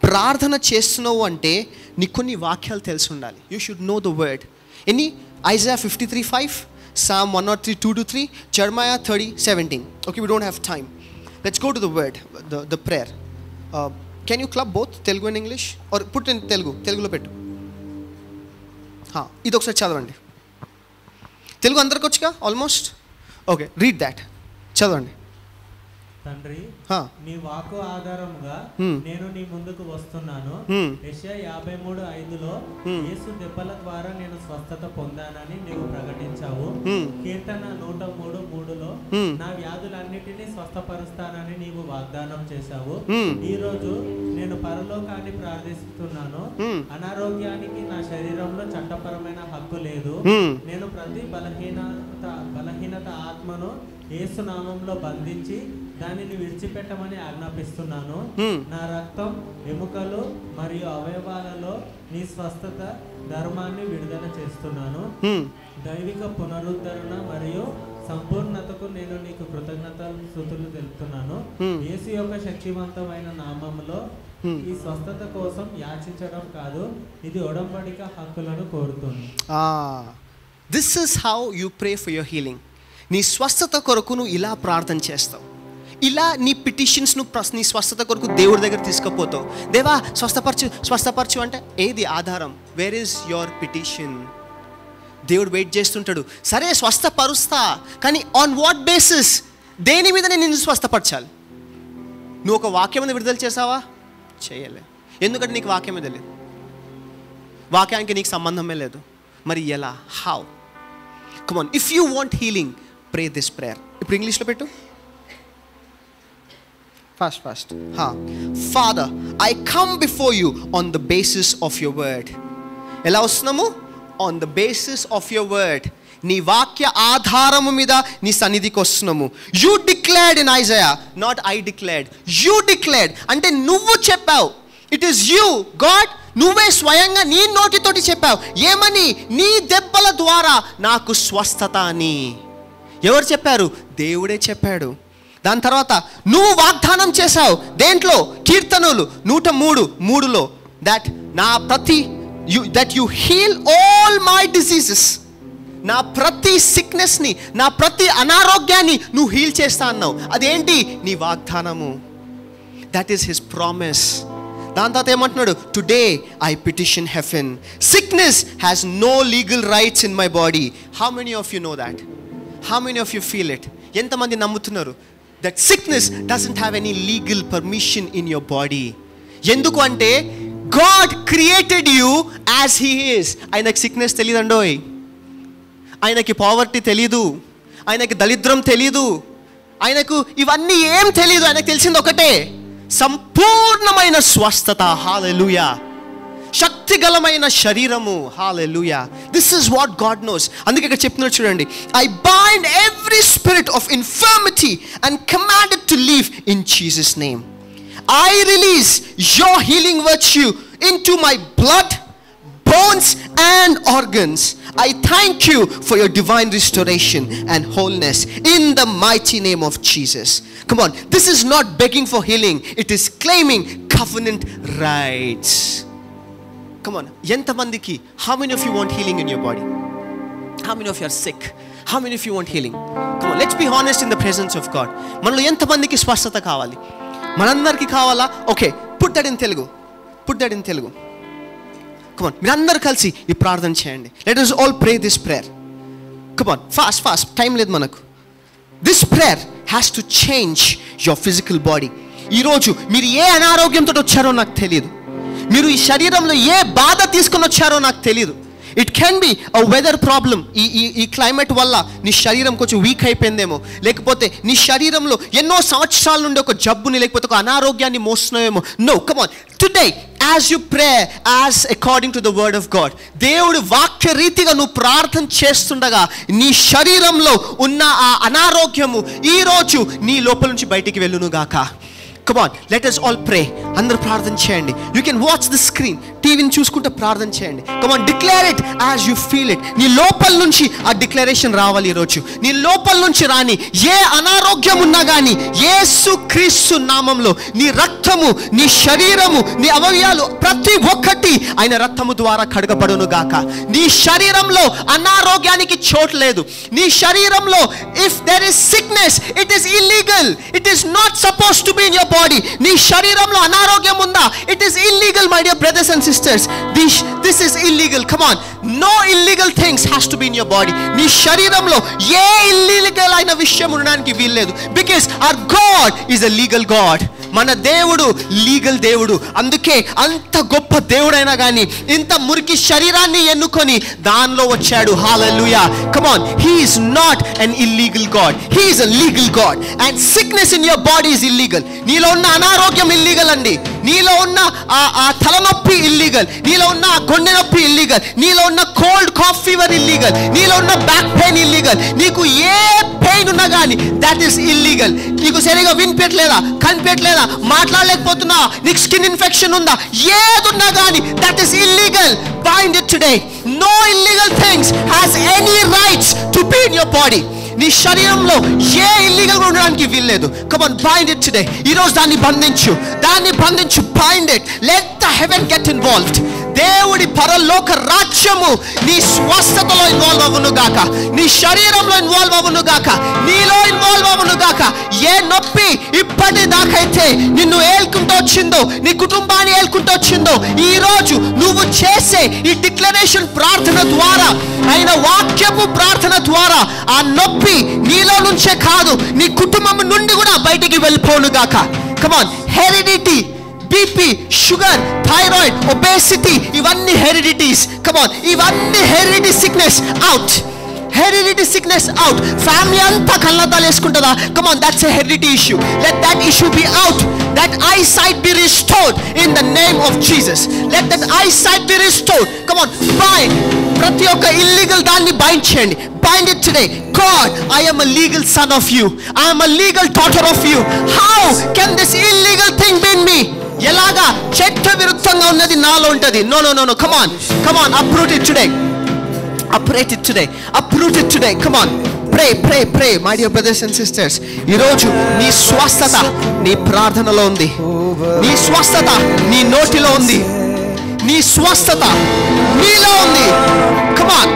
ప్రార్థన చేస్తున్నావు అంటే నీకు కొన్ని వాక్యాలు తెలిసి ఉండాలి. You should know the word. ఎన్ని? Isaiah 53:5, Psalm 103, 2-3, Jeremiah 30:17. Okay, we don't have time. Let's go to the word, the prayer. Can you club both Telugu and English? Or put in Telugu. Telugulo pettu. ఇది ఒకసారి చదవండి. తెలుగు అందరికి వచ్చుగా almost. Okay, read that. చదవండి. తండ్రి, నీ వాక్కు ఆధారముగా నేను నీ ముందుకు వస్తున్నాను. యెషయా 53:5లో యేసు దెబ్బల ద్వారా నేను స్వస్థత పొందానని నీవు ప్రకటించావు. కీర్తన 103:3లో నా వ్యాధులన్నిటినీ స్వస్థపరుస్తానని నీవు వాగ్దానం చేశావు. ఈ రోజు నేను పరలోకాన్ని ప్రార్థిస్తున్నాను. అనారోగ్యానికి నా శరీరంలో చట్టపరమైన హక్కు లేదు. నేను ప్రతి బలహీనత ఆత్మను యేసు నామంలో బంధించి దానిని విడిచిపెట్టమని ఆజ్ఞాపిస్తున్నాను. నా రక్తం, ఎముకలు మరియు అవయవాలలో నీ స్వస్థత ధర్మాన్ని విడుదల చేస్తున్నాను. దైవిక పునరుద్ధరణ మరియు సంపూర్ణతకు నేను నీకు కృతజ్ఞతలు తెలుపుతున్నాను. యేసు యొక్క శక్తివంతమైన నామములో ఈ స్వస్థత కోసం యాచించడం కాదు, ఇది ఒడంబడిక హక్కులను కోరుతుంది. This is how you pray for your healing. నీ స్వస్థత కొరకు నువ్వు ఇలా ప్రార్థన చేస్తావు. ఇలా నీ పిటిషన్స్ను నీ స్వస్థత కొరకు దేవుడి దగ్గర తీసుకుపోతావు. దేవా స్వస్థపరచు అంటే ఏది ఆధారం? Wear is your petition? దేవుడు వెయిట్ చేస్తుంటాడు. సరే స్వస్థపరుస్తా, కానీ ఆన్ వాట్ బేసిస్? దేని మీద నేను నిన్ను స్వస్థపరచాలి? నువ్వు ఒక వాక్యం మీద విడుదల చేసావా? చేయలే. ఎందుకంటే నీకు వాక్యమే తెలియదు, వాక్యానికి నీకు సంబంధమే లేదు. మరి ఎలా? How? Come on, if you want healing, pray this prayer. ఇప్పుడు ఇంగ్లీష్లో పెట్టు. Fast. Father, I come before you on the basis of your word. ఎలా వస్తున్నాము? On the basis of your word. నీ వాక్య ఆధారము మీద నీ సన్నిధికి వస్తున్నాము. You declared in Isaiah, not I declared. You declared అంటే నువ్వు చెప్పావు. It is you, God. నువ్వే స్వయంగా నీ నోటితోటి చెప్పావు. ఏమని? నీ దెబ్బల ద్వారా నాకు స్వస్థత అని. ఎవరు చెప్పారు? దేవుడే చెప్పాడు. దాని తర్వాత నువ్వు వాగ్దానం చేశావు. దేంట్లో? కీర్తనలు 103:3లో that you heal all my diseases. నా ప్రతి సిక్నెస్ని, నా ప్రతి అనారోగ్యాన్ని నువ్వు హీల్ చేస్తా అన్నావు. అదేంటి? నీ వాగ్దానము. That is his promise. దాని తర్వాత ఏమంటున్నాడు? Today I petition heaven. Sickness has no legal rights in my body. How many of you know that? How many of you feel it? ఎంతమంది నమ్ముతున్నారు that sickness doesn't have any legal permission in your body? ఎందుకు అంటే God created you as he is. ఆయనకి sickness తెలియదండోయ్, ఆయనకి poverty తెలీదు, ఆయనకి దరిద్రం తెలీదు, ఆయనకు ఇవన్నీ ఏం తెలీదు. ఆయనకు తెలిసింది ఒకటే, సంపూర్ణమైన స్వస్థత. హల్లెలూయా. శక్తిగలమైన శరీరము. Hallelujah. This is what God knows. అందుకే ఇక్కడ చెప్తున్నాడు చూడండి, I bind every spirit of infirmity and command it to leave in Jesus name. I release your healing virtue into my blood, bones and organs. I thank you for your divine restoration and wholeness in the mighty name of Jesus. Come on, this is not begging for healing, it is claiming covenant rights. Come on, ఎంతమందికి, how many of you want healing in your body? How many of you are sick? How many of you want healing? Come on, let's be honest in the presence of God. మనలో ఎంతమందికి స్వస్థత కావాలి? మనందరికీ కావాలా? Okay, put that in Telugu. Put that in Telugu. Come on, మీరందరూ కలిసి ఈ ప్రార్థన చేయండి. Let us all pray this prayer. Come on, fast, time లేదు మనకు. This prayer has to change your physical body. ఈరోజు మీరు ఏ అనారోగ్యంతో వచ్చారో నాకు తెలియదు, మీరు ఈ శరీరంలో ఏ బాధ తీసుకొని వచ్చారో నాకు తెలియదు. It can be a weather problem. ఈ క్లైమేట్ వల్ల నీ శరీరం కొంచెం వీక్ అయిపోయిందేమో, లేకపోతే నీ శరీరంలో ఎన్నో సంవత్సరాల నుండి ఒక జబ్బుని లేకపోతే ఒక అనారోగ్యాన్ని మోస్తున్నావేమో. No, come on, today as you pray as according to the word of God, దేవుడి వాక్య రీతిగా నువ్వు ప్రార్థన చేస్తుండగా నీ శరీరంలో ఉన్న ఆ అనారోగ్యము ఈరోజు నీ లోపల నుంచి బయటికి వెళ్ళును గాక. Come on, let us all pray. అందరూ ప్రార్థన చేయండి. You can watch the screen. టీవీని చూసుకుంటూ ప్రార్థన చేయండి. Come on, declare it as you feel it. నీ లోపల నుంచి ఆ డిక్లరేషన్ రావాలి ఈరోజు. నీ లోపల నుంచి రాని ఏ అనారోగ్యం ఉన్నా కానీ యేసుక్రీస్తు నామంలో నీ రక్తము, నీ శరీరము, నీ అవయవాలు ప్రతి ఒక్కటి ఆయన రక్తము ద్వారా కడగబడును గాక. నీ శరీరంలో అనారోగ్యానికి చోటు లేదు. నీ శరీరంలో if there is sickness, it is illegal. It is not supposed to be in your body. నీ శరీరంలో అనారోగ్యం ఉందా? It is illegal, my dear brothers and sisters. This is illegal. Come on, no illegal things has to be in your body. నీ శరీరంలో ఏ illegal అయిన విషయం ఉండడానికి వీల్లేదు. Because our God is a legal God. మన దేవుడు లీగల్ దేవుడు. అందుకే అంత గొప్ప దేవుడైనా కానీ ఇంత మురికి శరీరాన్ని ఎన్నుకొని దానిలో వచ్చాడు. హల్లెలూయా. Come on, he is not an illegal God, he is a legal God. And sickness in your body is illegal. నీలో ఉన్న అనారోగ్యం ఇల్లీగల్ అండి. నీలో ఉన్న ఆ తలనొప్పి ఇల్లీగల్, నీలో ఉన్న గుండె నొప్పి ఇల్లీగల్, నీలో ఉన్న కోల్డ్ కాఫ్ ఫీవర్ ఇల్లీగల్, నీలో ఉన్న బ్యాక్ పెయిన్ ఇల్లీగల్. నీకు ఏ పెయిన్ ఉన్నా కానీ దట్ ఈస్ ఇల్లీగల్. నీకు సరిగా వినిపెట్టలేదా, కనిపెట్టలేదా, మాట్లాడలేకపోతున్నా, నీకు స్కిన్ ఇన్ఫెక్షన్ ఉందా, ఏదున్నా కానీ that is illegal. Bind it today. No illegal things has any rights to be in your body. నీ శరీరంలో ఏ ఇల్లీగల్ ఉండడానికి వీల్లేదు. Come on, bind it today. ఈరోజు దాన్ని బంధించు. Bind it. Let the heaven get involved. దేవుడి పరలోక రాజ్యము నీ స్వస్థతలో ఇన్వాల్వ్ అవ్వను గాక, నీ శరీరంలో ఇన్వాల్వ్ అవ్వను గాక, నీలో ఇన్వాల్వ్ అవ్వను గాక. ఏ నొప్పి ఇప్పటి దాకైతే నిన్ను ఏల్కుంటూ వచ్చిందో, నీ కుటుంబాన్ని ఏల్కుంటూ వచ్చిందో, ఈ రోజు నువ్వు చేసే ఈ డిక్లరేషన్ ప్రార్థన ద్వారా, ఆయన వాక్యపు ప్రార్థన ద్వారా ఆ నొప్పి నీలో నుంచే కాదు నీ కుటుంబం నుండి కూడా బయటికి వెళ్ళిపోను గాక. Come on, heredity, BP, sugar, thyroid, obesity, ఇవన్నీ heredities. Come on, ఇవన్నీ heredity sickness out. Heredity sickness out. Family అంతా కళ్ళద్దాలు వేసుకుంటుందా? Come on, that's a heredity issue. Let that issue be out. That eyesight be restored in the name of Jesus. Let that eyesight be restored. Come on, bind. ప్రతి ఒక్క illegal దాన్ని bind చేయండి. Bind it today. God, I am a legal son of you. I am a legal daughter of you. How can this illegal thing be in me? ఎలాగా చట్ట విరుద్ధంగా ఉన్నది నాలో ఉంటది? No. Come on, uproot it today. Uproot it today. Come on, pray, my dear brothers and sisters. ఈరోజు నీ స్వస్థత నీ ప్రార్థనలో ఉంది. నీ స్వస్థత నీ నోటిలో ఉంది. నీ స్వస్థత నీలో ఉంది. Come on.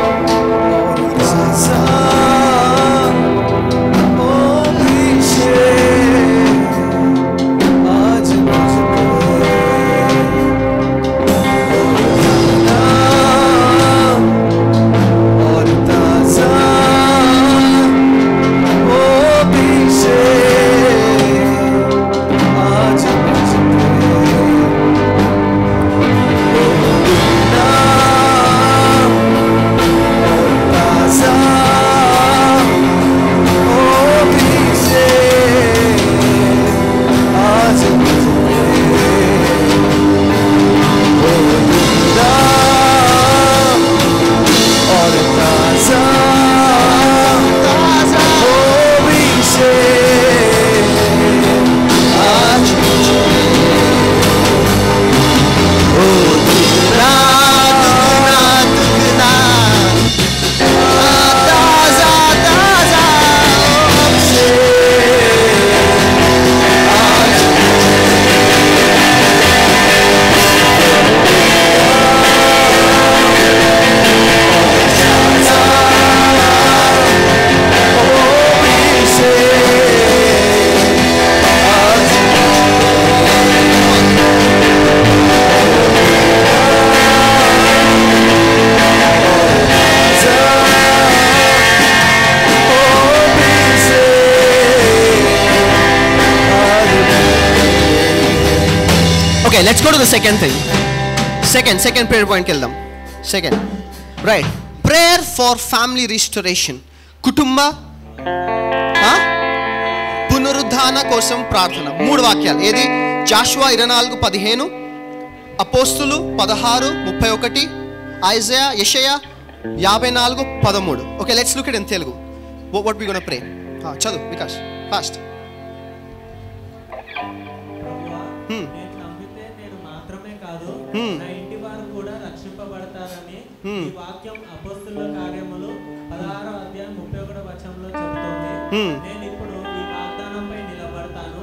Okay, let's go to the second thing. Second prayer point కి వెళ్దాం. Second, right, prayer for family restoration. కుటుంబ పునరుద్ధాన కోసం ప్రార్థన. 3 వాక్యాలు. ఏది? జాషువా 24:15, అపోస్తులు 16:31, ఐజయా యెషయా 54:13. Okay, let's look it in Telugu. What we gonna pray? చదువు వికాస్ ఫాస్ట్. నేను నమ్మితే నేను మాత్రమే కాదు, నా ఇంటి వారు కూడా రక్షింపబడతారని ఈ వాక్యం అపోస్తుల కార్యములు 16వ అధ్యాయం 31వ వచనంలో చెబుతోంది. నేను ఇప్పుడు ఈ వాగ్దానంపై నిలబడతాను.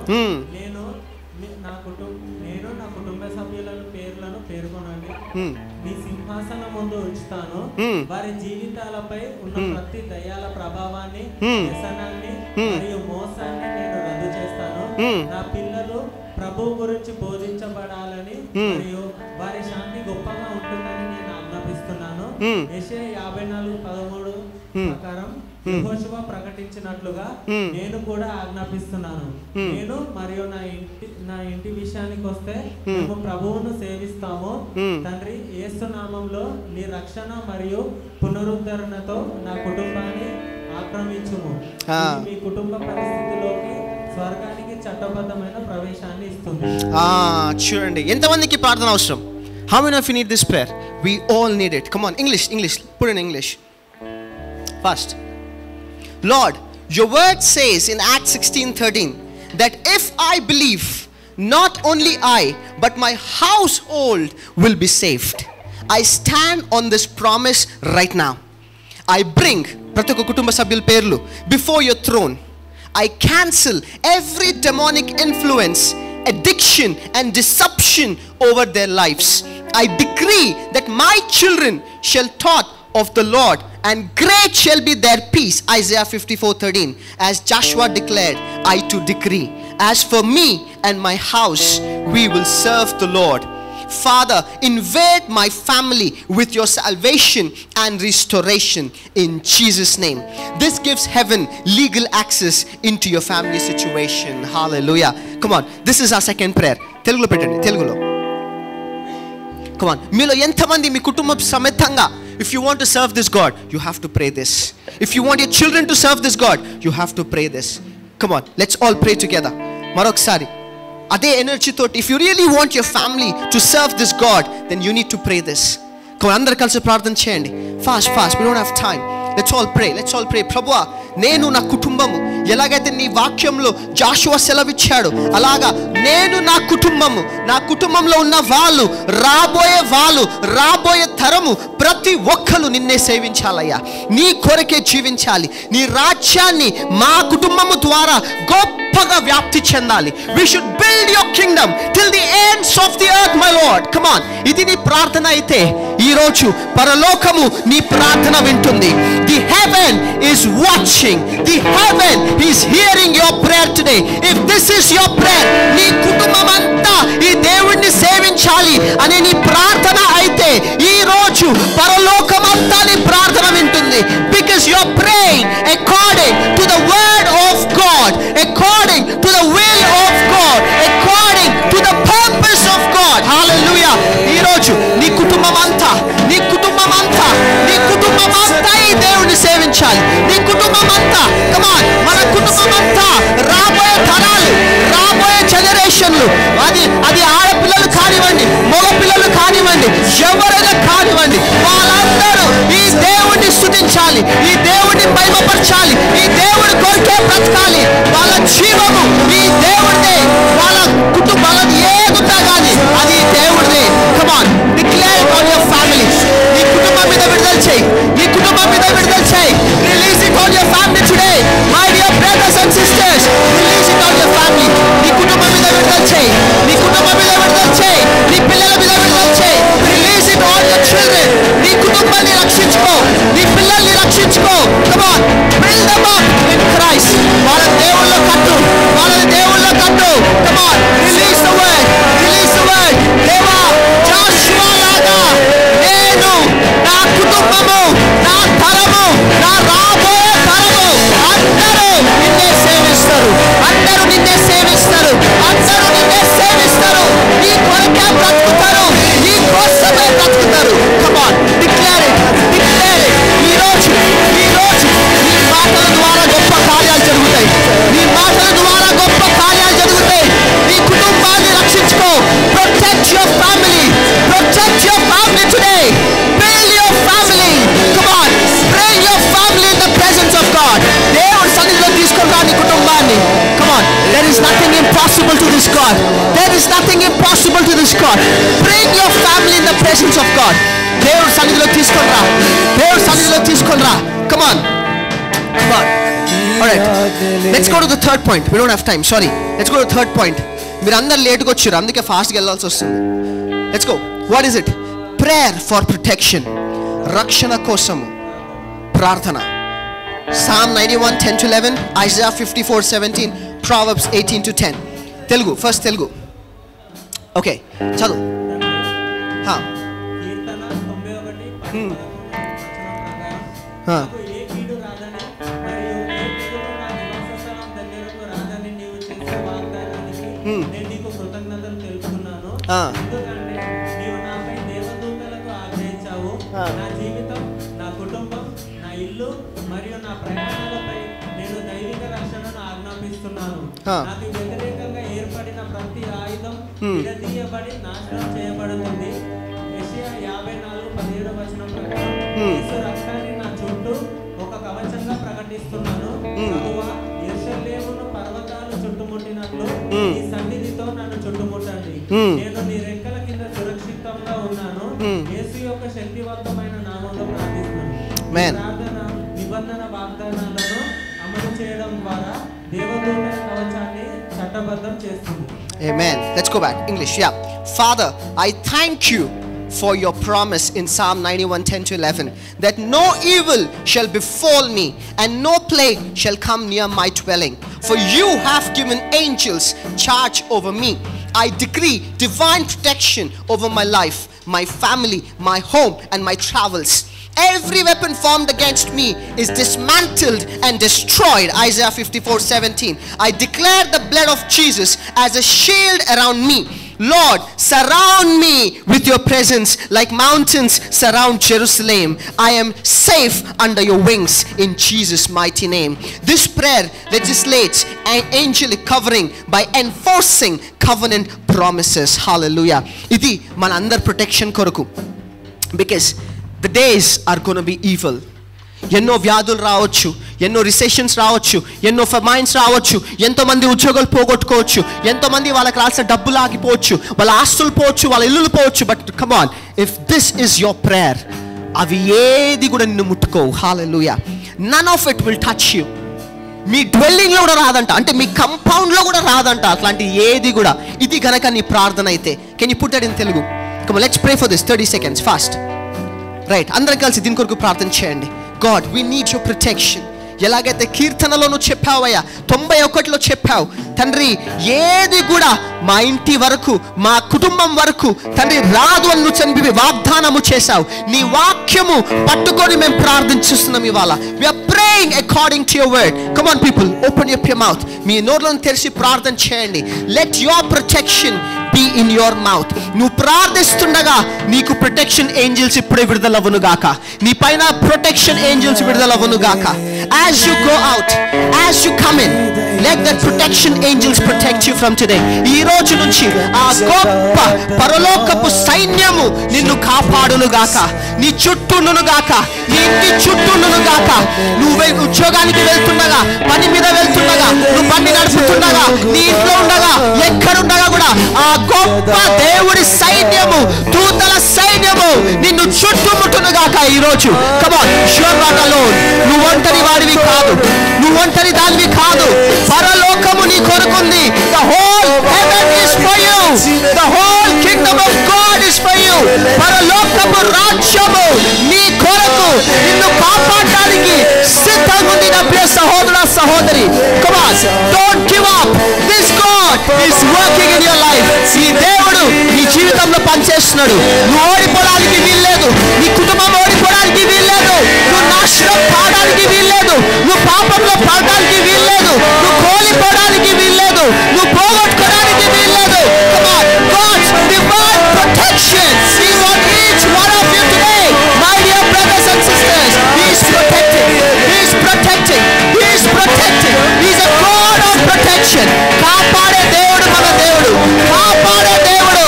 నేను నా కుటుంబ సభ్యులను పేర్లను పేర్కొనండి. మీ సింహాసనం ముందు ఉంచుతాను. వారి జీవితాలపై ఉన్న ప్రతి దయ్యాల ప్రభావాన్ని, వ్యసనాన్ని మరియు మోసాన్ని నేను రద్దు చేస్తాను. నా పిల్లలు ప్రభువు గురించి బోధించబడాలని మరియు వారి శాంతి గొప్పగా ఉంటుందని నేను ఆజ్ఞాపిస్తున్నాను. యెషయా 54:13 ప్రకారం యెహోషువ ప్రకటించినట్లుగా నేను కూడా ఆజ్ఞాపిస్తున్నాను. నేను మరియు నా ఇంటి విషయానికి వస్తే మేము ప్రభువును సేవిస్తాము. తండ్రి, యేసు నామములో నీ రక్షణ మరియు పునరుద్ధరణతో నా కుటుంబాన్ని ఆక్రమించుము. మీ కుటుంబ పరిస్థితిలోకి స్వర్గానికి చట్టబద్ధమైన ప్రవేశాన్ని ఇస్తుంది. చూడండి, ఎంతమందికి ప్రార్థన అవసరం? How many of you need this prayer? We all need it. Come on, English, put in English. Fast. Lord, your word says in Acts 16:13 that if I believe, not only I, but my household will be saved. I stand on this promise right now. I bring ప్రతి ఒక్క కుటుంబ సభ్యుల పేర్లు before your throne. I cancel every demonic influence, addiction and deception over their lives. I decree that my children shall taught of the Lord, and great shall be their peace. Isaiah 54:13. As Joshua declared, I too decree, as for me and my house, we will serve the Lord. Father, invade my family with your salvation and restoration in Jesus' name. This gives heaven legal access into your family situation. Hallelujah. Come on, this is our second prayer. Telugulo pettandi, Telugulo. Come on, మీలో ఎంతమంది మీ కుటుంబం సమేతంగా, if you want to serve this God, you have to pray this. If you want your children to serve this God, you have to pray this. Come on, let's all pray together. Marokasari అదే energy తోటి, if you really want your family to serve this God, then you need to pray this. Come on, అందరూ కలిసి ప్రార్థన చేయండి. Fast, we don't have time. Let's all pray. ప్రభువా, నేను నా కుటుంబము ఎలాగైతే నీ వాక్యంలో జాషువా సెలవిచ్చాడు, అలాగా నేను నా కుటుంబంలో ఉన్న వాళ్ళు, రాబోయే తరము ప్రతి ఒక్కరు నిన్నే సేవించాలయ్యా. నీ కొరకే జీవించాలి. నీ రాజ్యాన్ని మా కుటుంబము ద్వారా గొప్పగా వ్యాప్తి చెందాలి. We should build your kingdom till the ends of the earth, my Lord. Come on, ఇది నీ ప్రార్థన అయితే ఈ రోజు పరలోకము నీ ప్రార్థన వింటుంది. The heaven is watching. The heaven is hearing your prayer today. If this is your prayer, నీ కుటుంబం అంతా ఈ దేవుణ్ణి సేవించాలి అనే నీ ప్రార్థన అయితే ఈ రోజు పరలోకం అంతా నీ ప్రార్థన వింటుంది. Because you are praying according to the word of God, according to the will of God, according to the purpose of God. Hallelujah. ఈ రోజు నీ కుటుంబం అంతా ఈ దేవుని సేవించాలి. నీ కుటుంబం అంతా, come on, మన కుటుంబం అంతా, రాబోయే తరాలు, రాబోయే జనరేషన్లు, అది ఆడపిల్లలు కానివ్వండి, మగ పిల్లలు కానివ్వండి, nothing impossible to this God. There is nothing impossible to this God. Bring your family in the presence of God. దేవుడు సన్నిధిలో తీసుకొనిరా. దేవుడు సన్నిధిలో తీసుకొనిరా. Come on. Come on. All right. Let's go to the third point. We don't have time. Sorry. Let's go to the third point. మీరు అందరు లేట్గా వచ్చారు, అందుకే ఫాస్ట్గా వెళ్ళాల్సి వస్తుంది. Let's go. What is it? Prayer for protection. రక్షణ కోసము ప్రార్థన. Psalm 91, 10 to 11, Isaiah 54, 17, Proverbs 18 to 10. Telugu, first Telugu. Okay, చదువు. కీర్తన 91 నాకు ఏ కీడు రాదని మరియు ఏ తెగులు నా నివాస స్థలం దగ్గరకు రాదని నీవు చేసే వాగ్దానానికి నేను నీకు కృతజ్ఞతలు తెలుపుతున్నాను. ఎందుకంటే నీవు నాపై దేవదూతలకు ఆగ్రహించావు. నా జీవితం, నా కుటుంబం, నా ఇల్లు మరియు నా ప్రయాణాలపై నేను దైవిక రక్షణను ఆజ్ఞాపిస్తున్నాను. నాకు వ్యతిరేకంగా ఏర్పడిన ప్రతి ఆయుధం విడదీయబడి నాశనం చేయబడుతుంది. యెషయా 54:17 వచనం ప్రకారం యేసు రక్తాన్ని నా చుట్టూ ఒక కవచంగా ప్రకటిస్తున్నాను. ప్రభువా, యెరూషలేమును పర్వతాలు చుట్టుముట్టినట్లు నీ సన్నిధితో నన్ను చుట్టుముట్టండి. నేను నీ రెక్కల కింద సురక్షితంగా ఉన్నాను. యేసు యొక్క శక్తివంతమైన నామంలో ప్రార్థిస్తున్నాను. ప్రార్థన నిబంధన వాగ్దానాలను అమలు చేయడం ద్వారా దేవదూతల కవచాన్ని చట్టబద్ధం చేస్తుంది. Amen. Let's go back. English. Yeah. Father, I thank you for your promise in Psalm 91, 10 to 11, that no evil shall befall me and no plague shall come near my dwelling. For you have given angels charge over me. I decree divine protection over my life, my family, my home and my travels. Every weapon formed against me is dismantled and destroyed. Isaiah 54:17. I declare the blood of Jesus as a shield around me. Lord, surround me with your presence like mountains surround Jerusalem. I am safe under your wings in Jesus' mighty name. This prayer legislates an angelic covering by enforcing covenant promises. Hallelujah. Idi mana andar protection koraku, because the days are going to be evil. ఎన్నో వ్యాధులు రావచ్చు, ఎన్నో recessions రావచ్చు, ఎన్నో ఫమైన్స్ రావచ్చు, ఎంతోమంది ఉద్యోగాలు పోగొట్టుకోవచ్చు, ఎంతోమంది వాళ్ళకి రాల్సిన డబ్బులు ఆగిపోవచ్చు, వాళ్ళ ఆస్తులు పోవచ్చు, వాళ్ళ ఇల్లులు పోవచ్చు. But come on, if this is your prayer, అవి ఏది కూడా నిన్ను ముట్టుకోవు. Hallelujah. None of it will touch you. మీ డ్వెల్లింగ్లో కూడా రాదంట, అంటే మీ కంపౌండ్లో కూడా రాదంట అట్లాంటి ఏది కూడా. ఇది కనుక నీ ప్రార్థన అయితే. Can you put that in Telugu? Come on, let's pray for this 30 seconds fast. Right, అందరం కలిసి దీని కొరకు ప్రార్థన చేయండి. God, we need your protection. ఎలాగైతే కీర్తనలో నువ్వు చెప్పావయ్యా, 91లో చెప్పావు తండ్రి, ఏది కూడా మా ఇంటి వరకు, మా కుటుంబం వరకు తండ్రి రాదు అని నువ్వు చనిపి వాగ్దానము చేశావు. నీ వాక్యము పట్టుకొని మేము ప్రార్థించుస్తున్నాం ఇవాళ. we are praying according to your word. Come on people, open up your mouth. మీ నోట్లను తెరిచి ప్రార్థన చేయండి. let your protection be in your mouth. నువ్వు ప్రార్థిస్తుండగా నీకు ప్రొటెక్షన్ ఏంజెల్స్ ఇప్పుడే విడుదలవ్వును గాక. నీ పైన ప్రొటెక్షన్ ఏంజెల్స్ విడుదలవ్వును గాక. as you go out, as you come in, let that protection angels protect you from today. ఈ రోజు నుంచి ఆ గొప్ప పరలోకపు సైన్యము నిన్ను కాపాడును గాక. నీ చుట్టూను గాక, నీ ఇంటి చుట్టూను గాక. నువ్వు ఉద్యోగానికి వెళ్తుండగా, పని మీద వెళ్తుండగా, నువ్వు బండి నడుపుతుండగా, నీ ఇంట్లో ఉండగా, ఎక్కడుండగా కూడా ఆ గొప్ప దేవుడి సైన్యము, దూతల సైన్యము నిన్ను చుట్టుముట్టును గాక ఈ రోజు. Come on, you are not alone. నువ్వు ఒంటరి వాడివి కాదు, నువ్వు ఒంటరి దానివి కాదు. పరలోకము నీ కొరకుంది. the whole heaven is for you, the whole kingdom of God is for you. పరలోకము రాజ్యము నీ కొరకు నిన్ను కాపాడడానికి సిద్ధంగా ఉంది నా ప్రియ సహోదర సహోదరి. come on, don't give up. this God is working in your life. ఈ దేవుడు నీ జీవితంలో పనిచేస్తున్నాడు. నువ్వు ఓడిపోవడానికి వీల్లేదు, నీ కుటుంబం ఓడిపోవడానికి వీల్లేదు, నువ్వు నాశనం కావడానికి వీల్లేదు, నువ్వు పాపంలో పడడానికి వీల్లేదు, నువ్వు కోల్పోవడానికి వీల్లేదు, నువ్వు పోగొట్టుకోవడానికి వీల్లేదు. Come on, God's divine protection is on each one of you today. My dear brothers and sisters, He is protecting, He is protecting, He is protecting. He is a God of protection. కాపాడే దేవుడు మన దేవుడు, కాపాడే దేవుడు.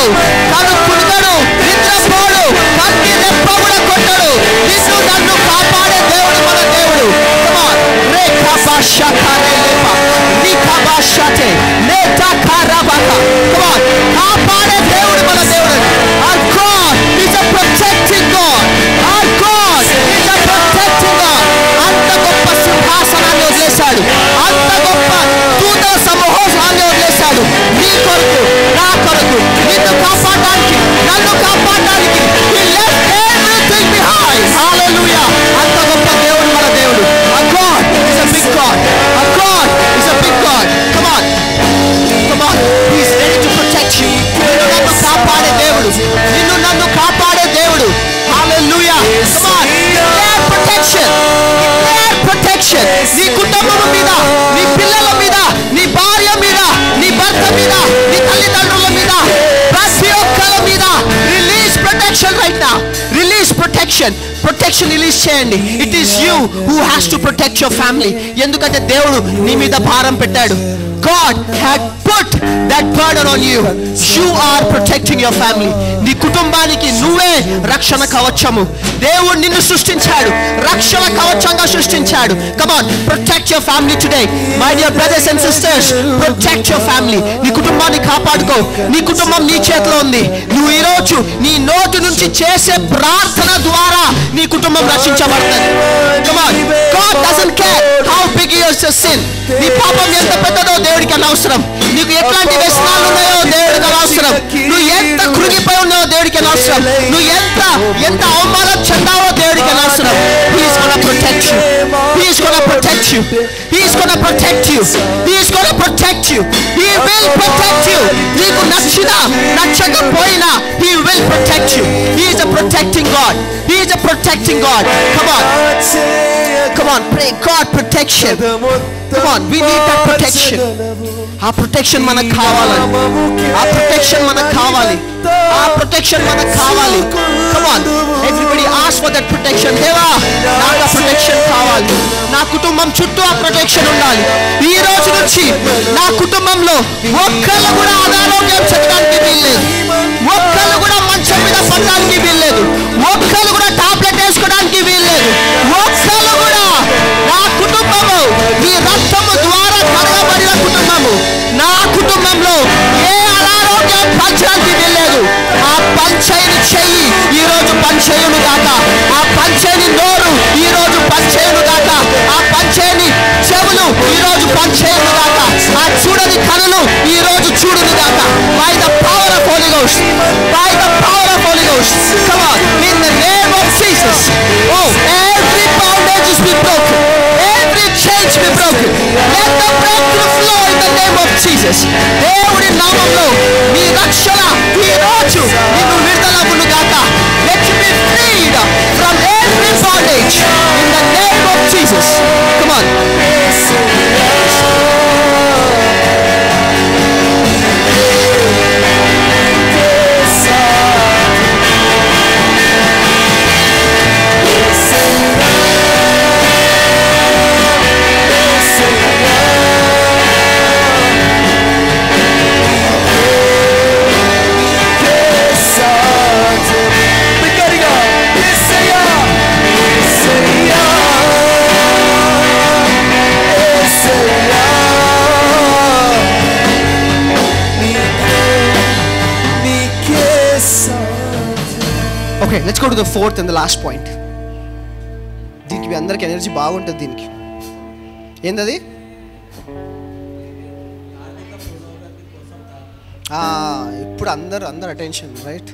కను కుడుగడు, నిద్రపోడు, కంటి రెప్ప కూడా కొట్టడు. నిన్ను నన్ను కాపాడే దేవుడు మన దేవుడు. Come on, రే కబా షాకారే లేపా, నీ కబా షాటే, నే నన్ను కాపాడడానికి he left everything behind. Hallelujah. అంత గొప్ప దేవుడు మన దేవుడు. A God is a big God. A God is a big God. Come on. Come on. He is ready to protect you. నిన్ను నన్ను కాపాడే దేవుడు. నిన్ను నన్ను కాపాడే దేవుడు. Hallelujah. Come on. Declare protection. Declare protection. నీ కుటుంబం మీద, నీ పిల్లల మీద, నీ భార్య మీద, నీ భర్త మీద, నీ తల్లిదండ్రుల మీద, ప్రతి ఒక్కల మీద release protection right now. Release protection. Protection release చేయండి. It is you who has to protect your family. ఎందుకంటే దేవుడు నీ మీద భారం పెట్టాడు. God had put that burden on you. You are protecting your family. నీ కుటుంబానికి నువ్వే రక్షణ కవచము. దేవుడు నిన్ను సృష్టించాడు, రక్షణ కవచంగా సృష్టించాడు. Come on, protect your family today. My dear brothers and sisters, protect your family. నీ కుటుంబాన్ని కాపాడుకో. నీ కుటుంబం నీ చేతిలో ఉంది. నువ్వు ఈరోజు నీ నోటి నుంచి చేసే ప్రార్థన ద్వారా నీ కుటుంబం రక్షించబడుతుంది. Come on, God doesn't care how big is your sin. నీ పాపం ఎంత పెద్దదో దేవుడికి అనవసరం. నీకు ఎట్లాంటి వ్యసనాలు ఉన్నాయో దేవుడికి అనవసరం. నువ్వు ఎంత కృంగిపోయి ఉన్నావో దేవుడికి అనవసరం. నువ్వు ఎంత అవమానం చెందావో దేవుడికి అనవసరం. He is going to protect you. He is going to protect you. He is going to protect you. He is going to protect you. He will protect you. నీకు నచ్చినా నచ్చకపోయినా He will protect you. He is a protecting God. He is a protecting God. Come on. Come on, pray God protection. Come on, we need that protection. ఆ protection మనకు కావాలి. ఆ protection మనకు కావాలి. ఆ ప్రొటెక్షన్ మనకు కావాలి. Come on, everybody ask for that protection. దేవా, నాకు ఆ ప్రొటెక్షన్ కావాలి. నా కుటుంబం చుట్టూ ఆ ప్రొటెక్షన్ ఉండాలి. ఈ రోజు నుంచి నా కుటుంబంలో ఒక్కళ్ళు కూడా అనారోగ్యం చెందడానికి వీల్లేదు. ఒక్కళ్ళు కూడా మంచం మీద పడడానికి వీల్లేదు. ఒక్కళ్ళు కూడా టాబ్లెట్ వేసుకోవడానికి వీల్లేదు. ఒక్కళ్ళు కూడా నా కుటుంబము ఈ రక్తము ద్వారా కడగబడిన కుటుంబము, నా కుటుంబంలో ఏ అనారోగ్యం పంచడానికి వీల్లేదు. ఆ పంచైని చెయ్యి ఈరోజు పంచేయును గాక. ఆ పంచైని నోరు ఈరోజు పంచేయును గాక. ఆ పంచైని చెవులు ఈరోజు పంచేయును గాక. ఆ చూడని కనులు ఈరోజు చూడును గాక. By the power of Holy Ghost. By the power of Holy Ghost. Come on, in the name of Jesus. Oh, every bondage is be broken. Every chains be broken. Let the breakthrough flow in the name of Jesus. దేవుడి నామములో నీ రక్షణ ఈ రోజు నిన్ను విడుదలవును గాక. Let you be freed from every bondage in the name of Jesus. Come on. Okay, let's go to the fourth and the last point. దీనికి మీ అందరికి ఎనర్జీ బాగుంటుంది. దీనికి ఏంటది? ఇప్పుడు అందరు అటెన్షన్, రైట్?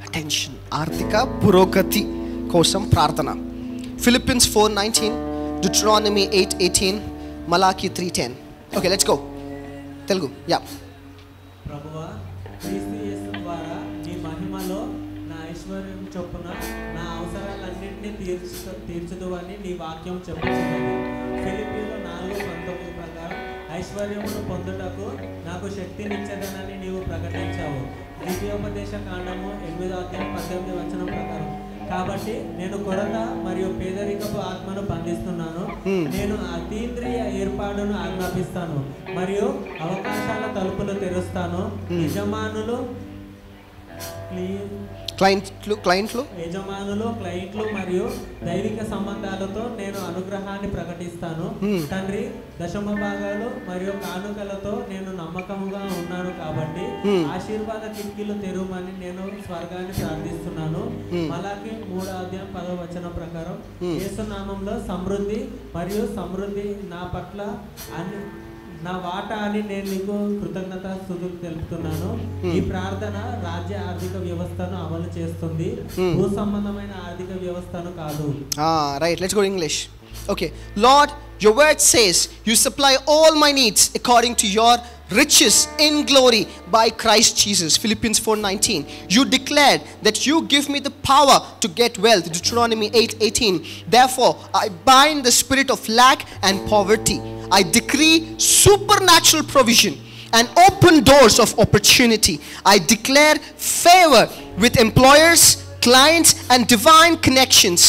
అటెన్షన్. ఆర్థిక పురోగతి కోసం ప్రార్థన. Philippians 4:19, Deuteronomy 8:18, Malachi 3:10. Okay, let's go. Telugu. Yeah. ప్రభువా, క్రీస్తు యేసు ద్వారా నీ మహిమలో నా ఐశ్వర్యం చొప్పున నా అవసరాలన్నింటినీ తీర్చుదువని నీ వాక్యం చెప్పుచున్నది. ఫిలిప్పీయులు 4:19 ప్రకారం ఐశ్వర్యమును పొందుటకు నాకు శక్తినిచ్చదనని నీవు ప్రకటించావు. ద్వితీయోపదేశ కాండము 8:18 ప్రకారం. కాబట్టి నేను కొరత మరియు పేదరికపు ఆత్మను బంధిస్తున్నాను. నేను అతీంద్రియ ఏర్పాటును ఆజ్ఞాపిస్తాను మరియు అవకాశాల తలుపులు తెరుస్తాను. యజమానులు క్లయింట్లు మరియు దైవిక సంబంధాలతో నేను అనుగ్రహాన్ని ప్రకటిస్తాను. తండ్రి, దశమ భాగాలు మరియు కానుకలతో నేను నమ్మకముగా ఉన్నాను కాబట్టి ఆశీర్వాద కిటికీలు తెరువమని నేను స్వర్గాన్ని ప్రార్థిస్తున్నాను. మలాకి 3:10 ప్రకారం యేసు నామంలో సమృద్ధి నా పట్ల నా వాటా అని నేను నీకు కృతజ్ఞతాస్తుతులు తెలుపుతున్నాను. ఈ ప్రార్థన రాజ్య ఆర్థిక వ్యవస్థను అమలు చేస్తుంది, భూ సంబంధమైన ఆర్థిక వ్యవస్థను కాదు. Right, let's go to English. Okay, Lord, your word says you supply all my needs according to your riches in glory by Christ Jesus. Philippians 4:19. You declared that you give me the power to get wealth. Deuteronomy 8:18. Therefore, I bind the spirit of lack and poverty. I decree supernatural provision and open doors of opportunity. I declare favor with employers, clients, and divine connections.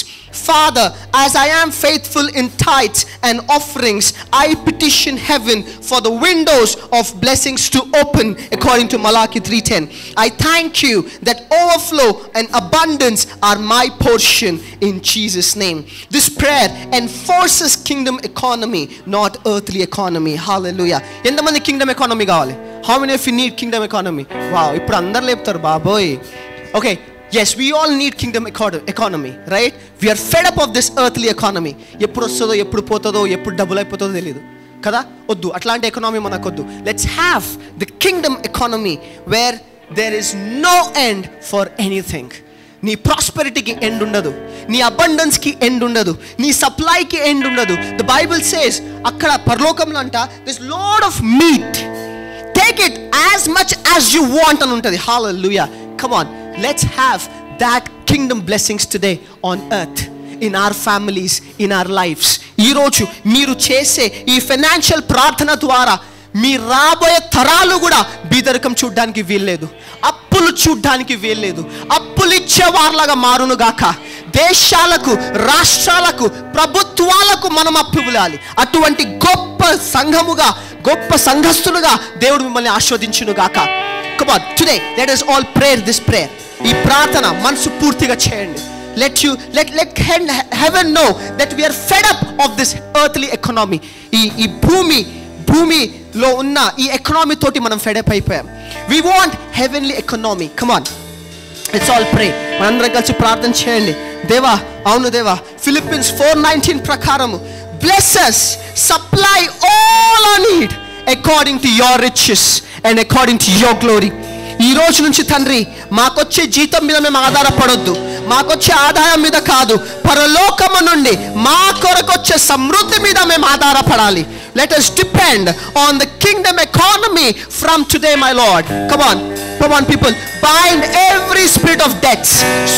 Father, as I am faithful in tithes and offerings, I petition heaven for the windows of blessings to open according to Malachi 3:10. I thank you that overflow and abundance are my portion in Jesus' name. This prayer enforces kingdom economy, not earthly economy. Hallelujah. ఎంతమంది kingdom economy కావాలి? How many of you need kingdom economy? Wow, ఇప్పుడు అందరు లేపుతారు బాబోయ్. Okay, yes, we all need kingdom economy, right? We are fed up of this earthly economy. ఎప్పుడు వస్తుందో, ఎప్పుడు పోతుందో, ఎప్పుడు డబుల్ అయిపోతుందో తెలియదు కదా. వద్దు, అట్లాంటి ఎకనామీ మనకొద్దు. Let's have the kingdom economy where there is no end for anything. నీ ప్రాస్పెరిటీకి ఎండ్ ఉండదు, నీ అబండెన్స్కి ఎండ్ ఉండదు, నీ సప్లైకి ఎండ్ ఉండదు. ద బైబిల్ సేస్ అక్కడ పరలోకంలో అంట this load of meat, take it as much as you want అని ఉంటుంది. హల్లెలూయా. Come on, let's have that kingdom blessings today on earth, in our families, in our lives. ఈ రోజు మీరు చేసే ఈ ఫైనాన్షియల్ ప్రార్థన ద్వారా మీ రాబోయే తరాలు కూడా బీదరికం చూడడానికి వీల్లేదు, అప్పులు చూడడానికి వీల్లేదు. అప్పులు ఇచ్చేవారిలాగా మారును గాక. దేశాలకు, రాష్ట్రాలకు, ప్రభుత్వాలకు మనం అప్పు ఇవ్వాలి. అటువంటి గొప్ప సంఘముగా, గొప్ప సంఘస్థులుగా దేవుడు మిమ్మల్ని ఆశీర్వదించును గాక. Come on, today let us all pray this prayer. ఈ ప్రార్థన మనసు పూర్తిగా చేయండి. Let heaven know that we are fed up of this earthly economy. ఈ భూమిలో ఉన్న ఈ ఎకనామీ తోటి మనం ఫెడ్ అప్ అయిపోయాం. We want heavenly economy. Come on, let's all pray. మనందరం కలిసి ప్రార్థన చేయండి. దేవా, అవును దేవా, Philippians 4:19 ప్రకారము bless us, supply all our need according to your riches and according to your glory. ఈ రోజు నుంచి తండ్రి, మాకొచ్చే జీతం మీద మేము ఆధారపడొద్దు, మాకొచ్చే ఆదాయం మీద కాదు, పరలోకము నుండి మా కొరకొచ్చే సమృద్ధి మీద మేము ఆధారపడాలి. Let us depend on the kingdom economy from today, my Lord. Come on people, bind every spirit of debts.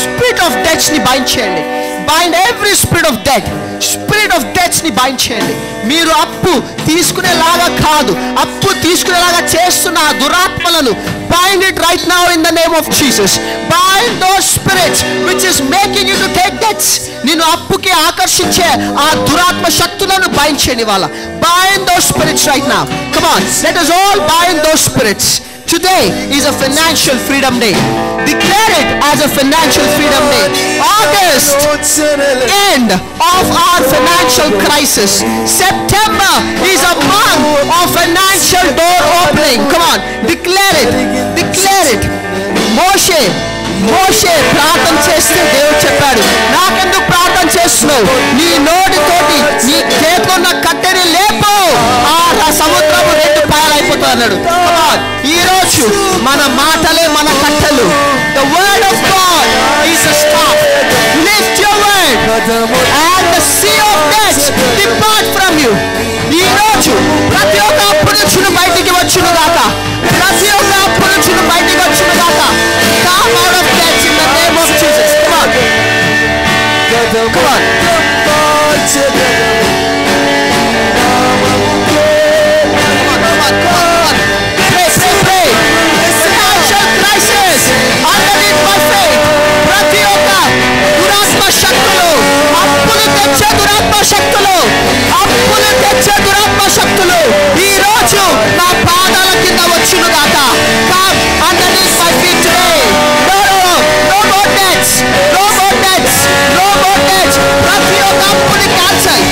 Spirit of debts ni bind చేయండి. Bind every spirit of debt. Spirit of debts ni bind చేయండి. మీరు అప్పు తీసుకునేలాగా కాదు, అప్పు తీసుకునేలాగా చేస్తున్న ఆ దురాత్మలను bind it right now in the name of Jesus. Bind those spirits which is making you to take debts. నిన్ను అప్పుకి ఆకర్షించే ఆ దురాత్మ శక్తులను bind చేయండి వాళ్ళ. Bind those spirits right now. Come on, let us all bind those spirits. Today is a financial freedom day. Declare it as a financial freedom day. August, end of our financial crisis. September is a month of financial door opening. Come on, declare it. Declare it. మోషే ప్రార్థన చేస్తే దేవుడు చెప్పాడు, నాకెందుకు ప్రార్థన చేస్తున్నావు? నీ నోటితోటి నీ చేతిలో ఉన్న కట్టెని లేపు, ఆ సముద్రము రెండు పాయలైపోతుంది అన్నాడు. ఈ రోజు మన మాటలే మన కట్టెలు. The word of God is a staff. Lift your word and the sea of death depart from you. ఈ రోజు ప్రతి ఒక్క అప్పు నుంచి బయటికి వచ్చును గాక. ప్రతి ఒక్క అప్పు నుంచి బయటికి వచ్చును గాక. Come out of death in the name of Jesus. Come on. Come on. Pray. Financial crisis. Underneath my faith. ప్రతి ఒక్క దురాత్మ శక్తులు, అప్పులు తెచ్చే దురాత్మ శక్తులు, ఈ రోజు నా పాదాల కింద వచ్చును గాక. Come underneath my feet today. No more debts. ప్రతి ఒక్క అప్పుని క్యాన్సల్.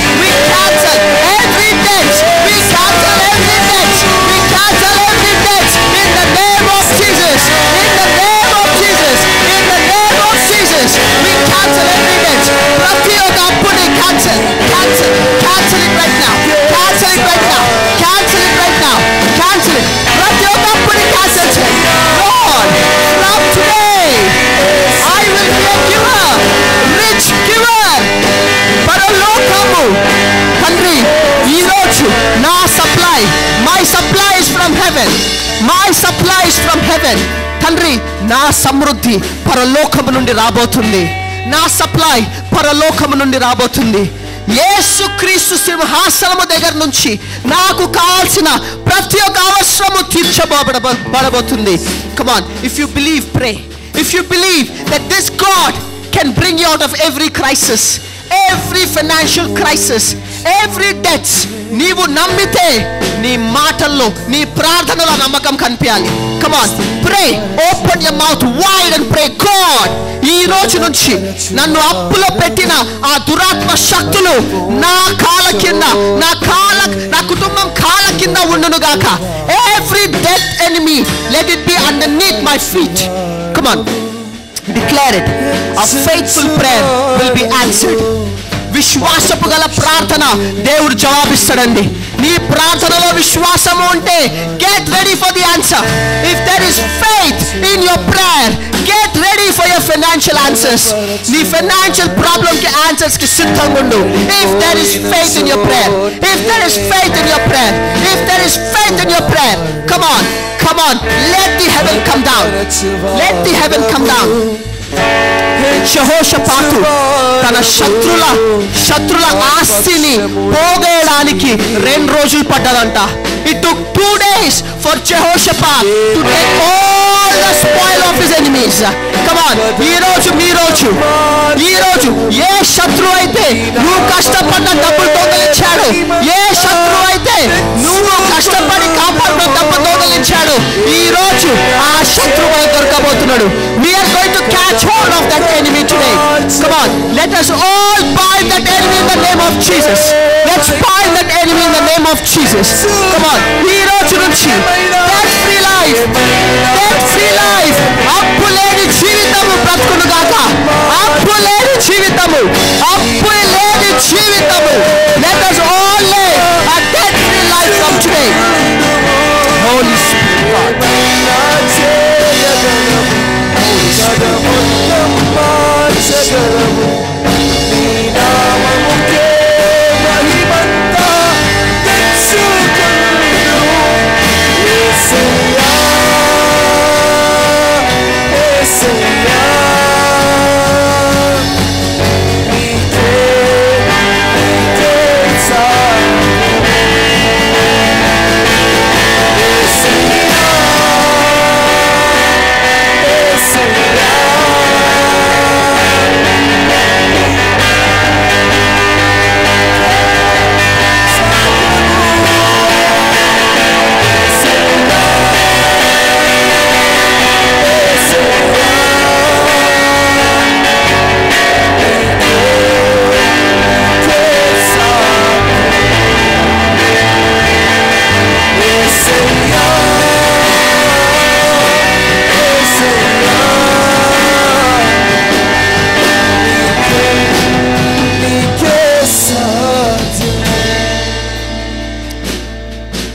Rice from heaven. తండ్రి, నా సమృద్ధి పరలోకము నుండి రాబోతుంది, నా సప్లై పరలోకము నుండి రాబోతుంది. యేసుక్రీస్తు సింహాసనము దగ్గర నుంచి నాకు కావాల్సిన ప్రతి ఒక్క అవసరము తీర్చబడబోతుంది. Come on, if you believe, pray. If you believe that this God can bring you out of every crisis, every financial crisis, every debt, నీవు నమ్మితే నీ మాటల్లో, నీ ప్రార్థనలో నమ్మకం కనిపించాలి. Come on, pray. Open your mouth wide and pray. God, ఈ రోజు నుంచి నన్ను అప్పులో పెట్టిన ఆ దురాత్మ శక్తులు నా కాళ్ళ కింద, నా కుటుంబం కాళ్ళ కింద ఉండును గాక. Every dead enemy, let it be underneath my feet. Come on, declare it. A faithful prayer will be answered. విశ్వాసపు గల ప్రార్థన దేవుడు జవాబిస్తాడండి. నీ ప్రార్థనలో విశ్వాసము ఉంటే get ready for the answer. If there is faith in your prayer, get ready for your financial answers. నీ financial problem కి answers కి సిద్ధంగా ఉండు. If there is faith in your prayer, if there is faith in your prayer, if there is faith in your prayer, come on, let the heaven come down. Let the heaven come down. యెహోషాపాతు తన శత్రుల ఆస్తిని పోగేయడానికి 2 రోజులు పడ్డదంట. It took 2 days for Jehoshaphat to take all the spoil of his enemies. Come on, ఈ రోజు ఏ శత్రువు అయితే నువ్వు కష్టపడిన డబ్బులు దొంగలించాడు, ఏ శత్రువు అయితే నువ్వు కష్టపడి కాపాడిన డబ్బు దొంగలించాడు, ఈ రోజు ఆ శత్రువు దొరకబోతున్నాడు. We are going to catch hold of that enemy today. Come on, let us all bind that enemy in the name of Jesus. Let's bind that enemy in the name of Jesus. Come on, ఈ రోజు నుంచి debt free life, అప్పు లేని జీవితము బ్రతుకును గాక. అప్పు లేని జీవితము. Let us all live a debt free life from today. Holy Spirit,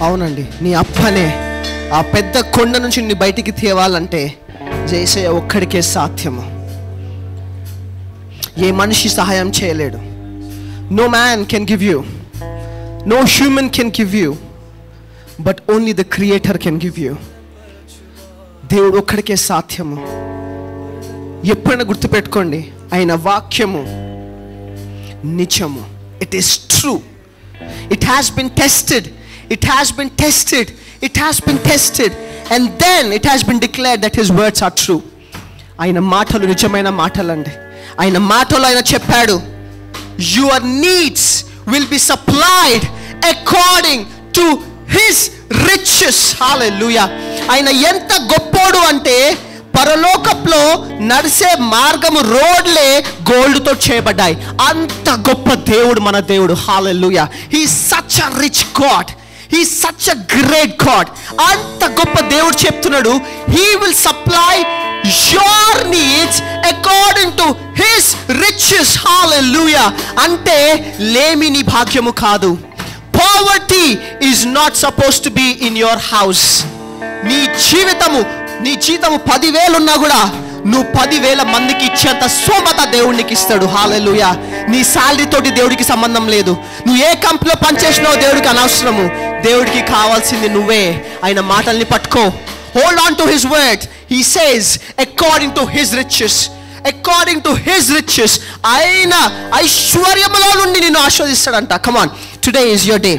అవునండి, నీ అప్పనే ఆ పెద్ద కొండ నుంచి నీ బయటికి తేవాలంటే యేసయ్య ఒక్కడికే సాధ్యము. ఏ మనిషి సహాయం చేయలేడు. No man can give you, no human can give you, but only the Creator can give you. దేవుడు ఒక్కడికే సాధ్యము. ఎప్పుడైనా గుర్తుపెట్టుకోండి, ఆయన వాక్యము నిజము. It is true. It has been tested. It has been tested. It has been tested. And then it has been declared that his words are true. ఆయన మాటలు నిజమైన మాటలండి. ఆయన మాటలు ఆయన చెప్పాడు, your needs will be supplied according to his riches. Hallelujah. ఆయన ఎంత గొప్పోడు అంటే పరలోకంలో నడిసే మార్గము రోడ్లే గోల్డ్తో చేయబడ్డాయి. అంత గొప్ప దేవుడు మన దేవుడు. Hallelujah. He is such a rich God. He is such a great God. అంత గొప్ప దేవుడు చెప్తున్నాడు, He will supply your needs according to his riches. Hallelujah. అంటే లేమి నీ భాగ్యము కాదు. Poverty is not supposed to be in your house. నీ జీతము 10,000 ఉన్నా కూడా నువ్వు 10,000 మందికి ఇచ్చేంత స్తోమత దేవునికి ఇస్తాడు. హల్లెలూయా. నీ సాలరీ తోటి దేవుడికి సంబంధం లేదు. నువ్వు ఏ కంపెనీలో పనిచేసినావో దేవుడికి అనవసరము. దేవుడికి కావాల్సింది నువ్వే. ఆయన మాటల్ని పట్టుకో. Hold on to his word. He says, according to his riches. According to his riches. ఆయన ఐశ్వర్యములో నుండి నిన్ను ఆశీర్వదిస్తాడంట. Come on, today is your day.